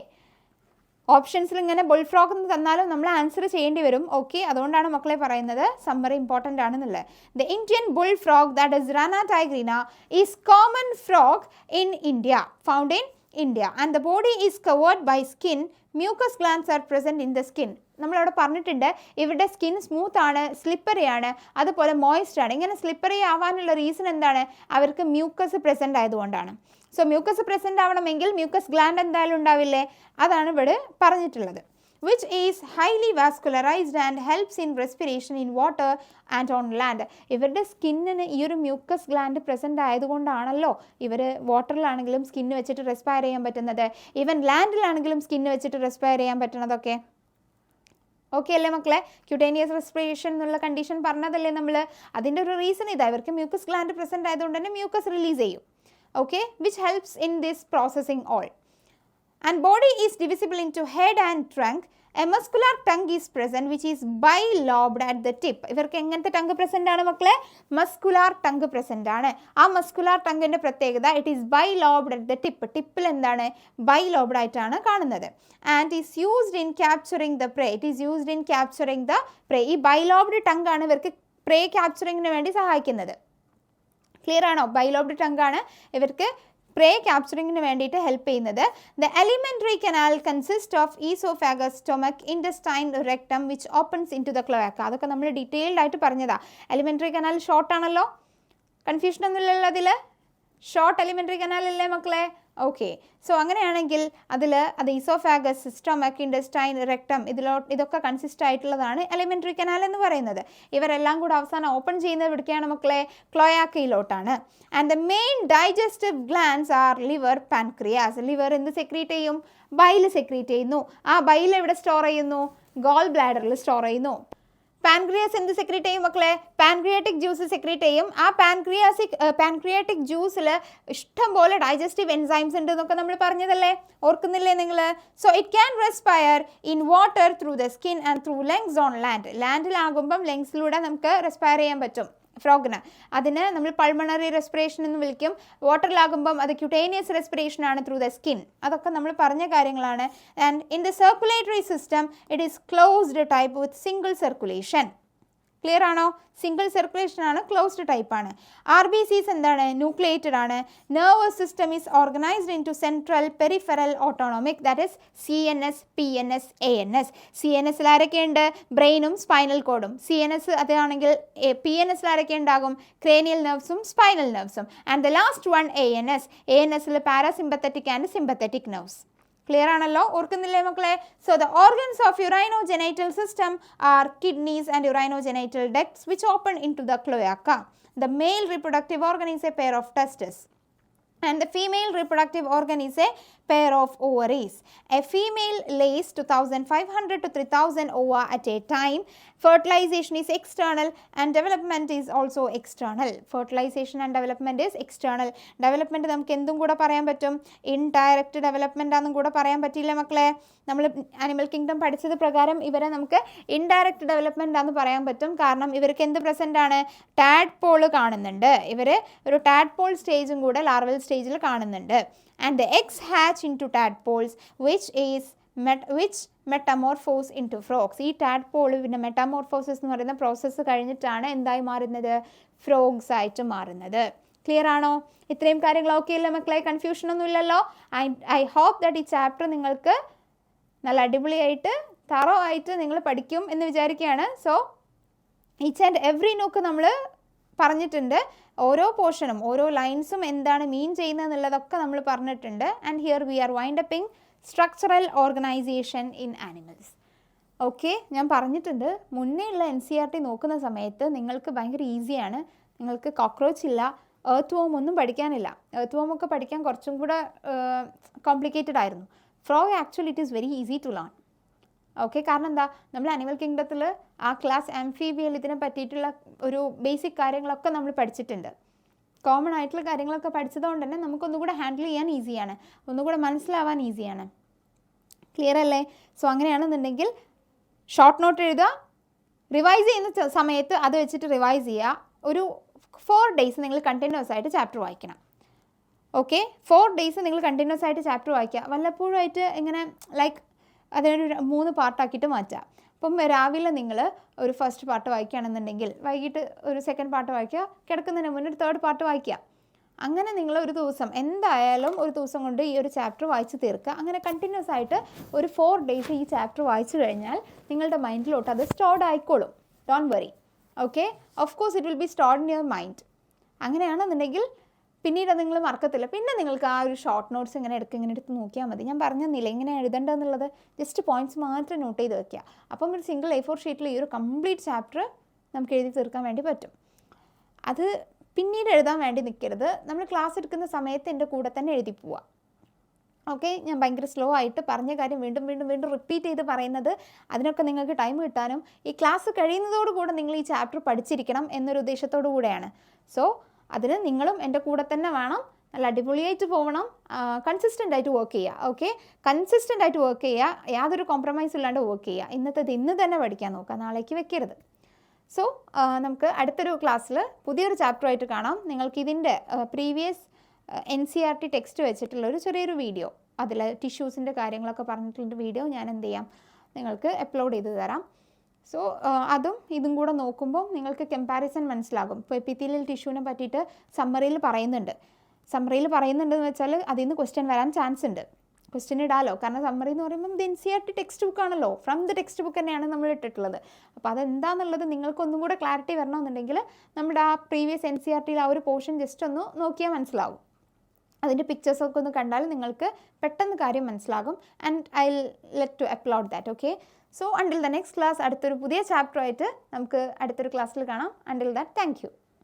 ഓപ്ഷൻസിൽ ഇങ്ങനെ ബുൾഫ്രോഗ് എന്ന് തന്നാലും നമ്മൾ ആൻസർ ചെയ്യേണ്ടി വരും. ഓക്കെ, അതുകൊണ്ടാണ് മക്കളെ പറയുന്നത് സമ്മറി ഇമ്പോർട്ടൻ്റ് ആണെന്നുള്ളത്. The Indian bullfrog, that is rana tigrina, is common frog in India, found in India, and the body is covered by skin. Mucus glands are present in the skin. നമ്മളവിടെ പറഞ്ഞിട്ടുണ്ട് ഇവരുടെ skin smooth ആണ്, slippery ആണ്, അതുപോലെ moist ആണ്. ഇങ്ങനെ slippery ആവാനുള്ള reason എന്താണ്, അവർക്ക് മ്യൂക്കസ് പ്രസൻറ്റ് ആയതുകൊണ്ടാണ്. സോ മ്യൂക്കസ് പ്രസൻറ്റ് ആവണമെങ്കിൽ മ്യൂക്കസ് ഗ്ലാൻഡ് എന്തായാലും ഉണ്ടാവില്ലേ, അതാണ് ഇവിടെ പറഞ്ഞിട്ടുള്ളത്. which is highly vascularized and helps in respiration in water and on land. ഇവരുടെ സ്കിന്നിന് ഈ ഒരു മ്യൂക്കസ് ഗ്ലാൻഡ് പ്രസൻറ്റ് ആയതുകൊണ്ടാണല്ലോ ഇവർ വാട്ടറിലാണെങ്കിലും സ്കിന്ന് വെച്ചിട്ട് റെസ്പയർ ചെയ്യാൻ പറ്റുന്നത്, ഈവൻ ലാൻഡിലാണെങ്കിലും സ്കിന്ന് വെച്ചിട്ട് റെസ്പയർ ചെയ്യാൻ പറ്റുന്നതൊക്കെ. ഓക്കെ അല്ലേ മക്കളെ? ക്യൂട്ടേനിയസ് റെസ്പിറേഷൻ എന്നുള്ള കണ്ടീഷൻ പറഞ്ഞതല്ലേ നമ്മൾ. അതിൻ്റെ ഒരു റീസൺ ഇതാ, ഇവർക്ക് മ്യൂക്കസ് ഗ്ലാൻഡ് പ്രസൻറ്റ് ആയതുകൊണ്ട് തന്നെ മ്യൂക്കസ് റിലീസ് ചെയ്യും. Okay, which helps in this processing all. And body is divisible into head and trunk. A muscular tongue is present which is bilobed at the tip. ഇവർക്ക് എങ്ങനത്തെ tongue present ആണ് മക്കളെ? Muscular tongue present ആണ്. ആ muscular ടങ്കിൻ്റെ പ്രത്യേകത it is bilobed at the tip. ടിപ്പിൽ എന്താണ്? Bilobed ആയിട്ടാണ് കാണുന്നത്. And is used in capturing the pray. It is used in capturing the പ്രേ. ഈ ബൈലോബ്ഡ് ടങ്ക് ആണ് ഇവർക്ക് പ്രേ ക്യാപ്ചറിങ്ങിന് വേണ്ടി സഹായിക്കുന്നത്. ക്ലിയർ ആണോ? ബൈലോബ്ഡ് ടങ്ക് ആണ് ഇവർക്ക് പ്രേ ക്യാപ്ചറിങ്ങിന് വേണ്ടിയിട്ട് ഹെൽപ്പ് ചെയ്യുന്നത്. The alimentary canal consist of oesophagus, stomach, intestine, rectum which opens into the cloaca. അതൊക്കെ നമ്മൾ ഡീറ്റെയിൽഡ് ആയിട്ട് പറഞ്ഞതാണ്. എലിമെൻ്ററി കനാൽ ഷോർട്ട് ആണല്ലോ, കൺഫ്യൂഷൻ ഒന്നുമില്ലല്ലോ അതിൽ. ഷോർട്ട് എലിമെൻ്ററി കനാൽ അല്ലേ മക്കളെ? ഓക്കെ, സോ അങ്ങനെയാണെങ്കിൽ അത് ഈസോഫാഗസ്, സ്റ്റൊമക്, ഇൻറ്റസ്റ്റൈൻ, റെക്ടം ഇതൊക്കെ കൺസിസ്റ്റ് ആയിട്ടുള്ളതാണ് എലിമെൻ്ററി കനാൽ എന്ന് പറയുന്നത്. ഇവരെല്ലാം കൂടെ അവസാനം ഓപ്പൺ ചെയ്യുന്നത് എവിടേക്കാണ് മക്കളെ? ക്ലോയാക്കയിലോട്ടാണ്. And the main digestive glands are liver, pancreas. Liver എന്ത് സെക്രീറ്റ് ചെയ്യും? ബൈൽ സെക്രീറ്റ് ചെയ്യുന്നു. ആ ബൈൽ എവിടെ സ്റ്റോർ ചെയ്യുന്നു? ഗോൾ ബ്ലാഡറിൽ സ്റ്റോർ ചെയ്യുന്നു. പാൻക്രിയാസ് എന്ത് സെക്രീറ്റ് ചെയ്യും മക്കളെ? പാൻക്രിയാറ്റിക് ജ്യൂസ് സെക്രീറ്റ് ചെയ്യും. ആ പാൻക്രിയാറ്റിക് ജ്യൂസിൽ ഇഷ്ടം പോലെ ഡൈജസ്റ്റീവ് എൻസൈംസ് ഉണ്ട് എന്നൊക്കെ നമ്മൾ പറഞ്ഞതല്ലേ, ഓർക്കുന്നില്ലേ നിങ്ങൾ? So it can respire in water through the skin and through lungs on land. ലാൻഡിലാകുമ്പം ലങ്സിലൂടെ നമുക്ക് റെസ്പയർ ചെയ്യാൻ പറ്റും ഫ്രോഗിന്. അതിന് നമ്മൾ പൾമണറി റെസ്പിറേഷൻ എന്ന് വിളിക്കും. വാട്ടറിലാകുമ്പം അത് ക്യൂട്ടേനിയസ് റെസ്പിറേഷൻ ആണ് ത്രൂ ദ സ്കിൻ. അതൊക്കെ നമ്മൾ പറഞ്ഞ കാര്യങ്ങളാണ്. And in the circulatory system it is closed type with single circulation. Clear ആണോ? സിംഗിൾ സർക്കുലേഷൻ ആണ്, ക്ലോസ്ഡ് ടൈപ്പ് ആണ്. RBCs എന്താണ്? ന്യൂക്ലിയേറ്റഡ് ആണ്. Nervous system is organised into central peripheral autonomic, that is CNS, PNS, ANS. CNSൽ ആരൊക്കെയുണ്ട്? ബ്രെയിനും spinal കോഡും. CNS അതാണെങ്കിൽ PNSൽ ആരൊക്കെ ഉണ്ടാകും? ക്രേനിയൽ നെർവ്സും സ്പൈനൽ നെർവ്സും. And the last one ANS. ANSൽ parasympathetic and sympathetic nerves. Clear ആണല്ലോ? ഓർക്കുന്നില്ലേ മക്കളെ? So the organs of urinogenital system are kidneys and urinogenital ducts which open into the cloaca. The male reproductive organ is a pair of testes and the female reproductive organ is a pair of ovaries. A female lays 2,500 to 3,000 ova at a time. Fertilization is external and development is also external. Fertilization and development is external. Development നമുക്ക് എന്തും കൂടെ പറയാൻ പറ്റും? Indirect development ആണെന്നും കൂടെ പറയാൻ പറ്റില്ല മക്കളെ. നമ്മൾ അനിമൽ കിങ്ഡം പഠിച്ചത് പ്രകാരം ഇവരെ നമുക്ക് ഇൻഡയറക്റ്റ് ഡെവലപ്മെൻ്റ് ആണെന്ന് പറയാൻ പറ്റും. കാരണം ഇവർക്ക് എന്ത് പ്രസൻ്റ് ആണ്? ടാഡ്പോൾ കാണുന്നുണ്ട്. ഇവർ ഒരു ടാഡ്പോൾ സ്റ്റേജും കൂടെ ലാർവൽ സ്റ്റേജിൽ കാണുന്നുണ്ട്. And the eggs hatch into tadpoles which metamorphose into frogs. ഈ ടാഡ്പോൾ പിന്നെ മെറ്റാമോർഫോസിസ് എന്ന് പറയുന്ന പ്രോസസ്സ് കഴിഞ്ഞിട്ടാണ് എന്തായി മാറുന്നത്? ഫ്രോഗ്സ് ആയിട്ട് മാറുന്നത്. ക്ലിയർ ആണോ? ഇത്രയും കാര്യങ്ങൾ ഓക്കെ അല്ലേ മക്കളെ? കൺഫ്യൂഷൻ ഒന്നും ഇല്ലല്ലോ? ഐ ഹോപ്പ് ദാറ്റ് ഈ ചാപ്റ്റർ നിങ്ങൾക്ക് നല്ല അടിപൊളിയായിട്ട് തറോ ആയിട്ട് നിങ്ങൾ പഠിക്കും എന്ന് വിചാരിക്കുകയാണ്. സോ ഈച്ച് ആൻഡ് എവറി നോക്ക് നമ്മൾ പറഞ്ഞിട്ടുണ്ട്. ഓരോ പോർഷനും ഓരോ ലൈൻസും എന്താണ് മീൻ ചെയ്യുന്നത് എന്നുള്ളതൊക്കെ നമ്മൾ പറഞ്ഞിട്ടുണ്ട്. And here we are wind upping structural organisation in animals. Okay, ഞാൻ പറഞ്ഞിട്ടുണ്ട് മുന്നേ ഉള്ള NCERT നോക്കുന്ന സമയത്ത് നിങ്ങൾക്ക് ഭയങ്കര ഈസിയാണ്. നിങ്ങൾക്ക് കോക്രോച്ച് ഇല്ല, എർത്ത് വോം ഒന്നും പഠിക്കാനില്ല. എർത്ത് വോം ഒക്കെ പഠിക്കാൻ കുറച്ചും കൂടെ കോംപ്ലിക്കേറ്റഡ് ആയിരുന്നു. Frog actually it is very easy to learn. Okay, കാരണം എന്താ? നമ്മൾ അനിമൽ കിങ്ഡത്തിൽ ആ ക്ലാസ് ആംഫീബിയയിൽ ഇതിനെ പറ്റിയിട്ടുള്ള ഒരു ബേസിക് കാര്യങ്ങളൊക്കെ നമ്മൾ പഠിച്ചിട്ടുണ്ട്. കോമൺ ആയിട്ടുള്ള കാര്യങ്ങളൊക്കെ പഠിച്ചതുകൊണ്ട് തന്നെ നമുക്കൊന്നുകൂടെ ഹാൻഡിൽ ചെയ്യാൻ ഈസിയാണ്, ഒന്നുകൂടെ മനസ്സിലാവാൻ ഈസിയാണ്. ക്ലിയർ അല്ലേ? സോ അങ്ങനെയാണെന്നുണ്ടെങ്കിൽ ഷോർട്ട് നോട്ട് എഴുതുക, റിവൈസ് ചെയ്യുന്ന സമയത്ത് അത് വെച്ചിട്ട് റിവൈസ് ചെയ്യുക. ഒരു 4 days നിങ്ങൾ കണ്ടിന്യൂസ് ആയിട്ട് ചാപ്റ്റർ വായിക്കണം. ഓക്കെ, 4 days നിങ്ങൾ കണ്ടിന്യൂസ് ആയിട്ട് ചാപ്റ്റർ വായിക്കുക. വല്ലപ്പോഴും ആയിട്ട് ഇങ്ങനെ ലൈക്ക് അതിനൊരു 3 പാർട്ടാക്കിയിട്ട് മാറ്റുക. അപ്പം രാവിലെ നിങ്ങൾ ഒരു ഫസ്റ്റ് പാർട്ട് വായിക്കുകയാണെന്നുണ്ടെങ്കിൽ വൈകിട്ട് ഒരു സെക്കൻഡ് പാർട്ട് വായിക്കുക, കിടക്കുന്നതിന് മുന്നേ ഒരു തേർഡ് പാർട്ട് വായിക്കുക. അങ്ങനെ നിങ്ങൾ ഒരു ദിവസം എന്തായാലും ഒരു ദിവസം കൊണ്ട് ഈ ഒരു ചാപ്റ്റർ വായിച്ച് തീർക്കുക. അങ്ങനെ കണ്ടിന്യൂസ് ആയിട്ട് ഒരു 4 days ഈ ചാപ്റ്റർ വായിച്ചു കഴിഞ്ഞാൽ നിങ്ങളുടെ മൈൻഡിലോട്ട് അത് സ്റ്റോർഡ് ആയിക്കോളും. Don't worry. Okay, of course it will be stored in your mind. അങ്ങനെയാണെന്നുണ്ടെങ്കിൽ പിന്നീട് നിങ്ങൾ മറക്കത്തില്ല. പിന്നെ നിങ്ങൾക്ക് ആ ഒരു ഷോർട്ട് നോട്ട്സ് ഇങ്ങനെ എടുത്ത് നോക്കിയാൽ മതി. ഞാൻ പറഞ്ഞെന്നില്ല ഇങ്ങനെ എഴുതേണ്ടതെന്നുള്ളത്, ജസ്റ്റ് പോയിൻറ്റ്സ് മാത്രം നോട്ട് ചെയ്ത് വെക്കുക. അപ്പം ഒരു സിംഗിൾ A4 ഷീറ്റിൽ ഈ ഒരു കംപ്ലീറ്റ് ചാപ്റ്റർ നമുക്ക് എഴുതി തീർക്കാൻ വേണ്ടി പറ്റും. അത് പിന്നീട് എഴുതാൻ വേണ്ടി നിൽക്കരുത്. നമ്മൾ ക്ലാസ് എടുക്കുന്ന സമയത്ത് എൻ്റെ കൂടെ തന്നെ എഴുതി പോവുക. ഓക്കെ, ഞാൻ ഭയങ്കര സ്ലോ ആയിട്ട് പറഞ്ഞ കാര്യം വീണ്ടും വീണ്ടും വീണ്ടും റിപ്പീറ്റ് ചെയ്ത് പറയുന്നത് അതിനൊക്കെ നിങ്ങൾക്ക് ടൈം കിട്ടാനും ഈ ക്ലാസ് കഴിയുന്നതോടുകൂടെ നിങ്ങൾ ഈ ചാപ്റ്റർ പഠിച്ചിരിക്കണം എന്നൊരു ഉദ്ദേശത്തോടു കൂടെയാണ്. സോ അതിന് നിങ്ങളും എൻ്റെ കൂടെ തന്നെ വേണം. നല്ല അടിപൊളിയായിട്ട് പോകണം. കൺസിസ്റ്റൻ്റ് ആയിട്ട് വർക്ക് ചെയ്യുക. ഓക്കെ, കൺസിസ്റ്റൻ്റ് ആയിട്ട് വർക്ക് ചെയ്യുക. യാതൊരു കോംപ്രമൈസ് ഇല്ലാണ്ട് വർക്ക് ചെയ്യുക. ഇന്നത്തേത് ഇന്ന് തന്നെ പഠിക്കാൻ നോക്കുക, നാളേക്ക് വെക്കരുത്. സോ നമുക്ക് അടുത്തൊരു ക്ലാസ്സിൽ പുതിയൊരു ചാപ്റ്ററായിട്ട് കാണാം. നിങ്ങൾക്ക് ഇതിൻ്റെ പ്രീവിയസ് NCERT ടെക്സ്റ്റ് വെച്ചിട്ടുള്ളൊരു ചെറിയൊരു വീഡിയോ, അതിൽ ടിഷ്യൂസിൻ്റെ കാര്യങ്ങളൊക്കെ പറഞ്ഞിട്ടുള്ളൊരു വീഡിയോ ഞാൻ എന്ത് ചെയ്യാം നിങ്ങൾക്ക് അപ്ലോഡ് ചെയ്ത് തരാം. സോ അതും ഇതും കൂടെ നോക്കുമ്പോൾ നിങ്ങൾക്ക് കമ്പാരിസൺ മനസ്സിലാകും. ഇപ്പോൾ എപ്പിത്തീലിയൽ ടിഷ്യൂവിനെ പറ്റിയിട്ട് സമ്മറിയിൽ പറയുന്നുണ്ടെന്ന് വെച്ചാൽ അതിൽ നിന്ന് ക്വസ്റ്റ്യൻ വരാൻ ചാൻസ് ഉണ്ട്. ക്വസ്റ്റ്യൻ ഇടാലോ, കാരണം സമ്മറി എന്ന് പറയുമ്പം ഇത് NCERT ടെക്സ്റ്റ് ബുക്കാണല്ലോ, ഫ്രം ദ ടെക്സ്റ്റ് ബുക്ക് തന്നെയാണ് നമ്മൾ ഇട്ടിട്ടുള്ളത്. അപ്പോൾ അതെന്താണെന്നുള്ളത് നിങ്ങൾക്കൊന്നും കൂടെ ക്ലാരിറ്റി വരണമെന്നുണ്ടെങ്കിൽ നമ്മുടെ ആ പ്രീവിയസ് NCERTയിൽ ആ ഒരു പോർഷൻ ജസ്റ്റ് ഒന്ന് നോക്കിയാൽ മനസ്സിലാവും. അതിൻ്റെ പിക്ചേഴ്സൊക്കെ ഒന്ന് കണ്ടാൽ നിങ്ങൾക്ക് പെട്ടെന്ന് കാര്യം മനസ്സിലാകും. And I let to upload that. Okay, so until the next class അടുത്തൊരു പുതിയ ചാപ്റ്ററായിട്ട് നമുക്ക് അടുത്തൊരു ക്ലാസ്സിൽ കാണാം. Until that, thank U.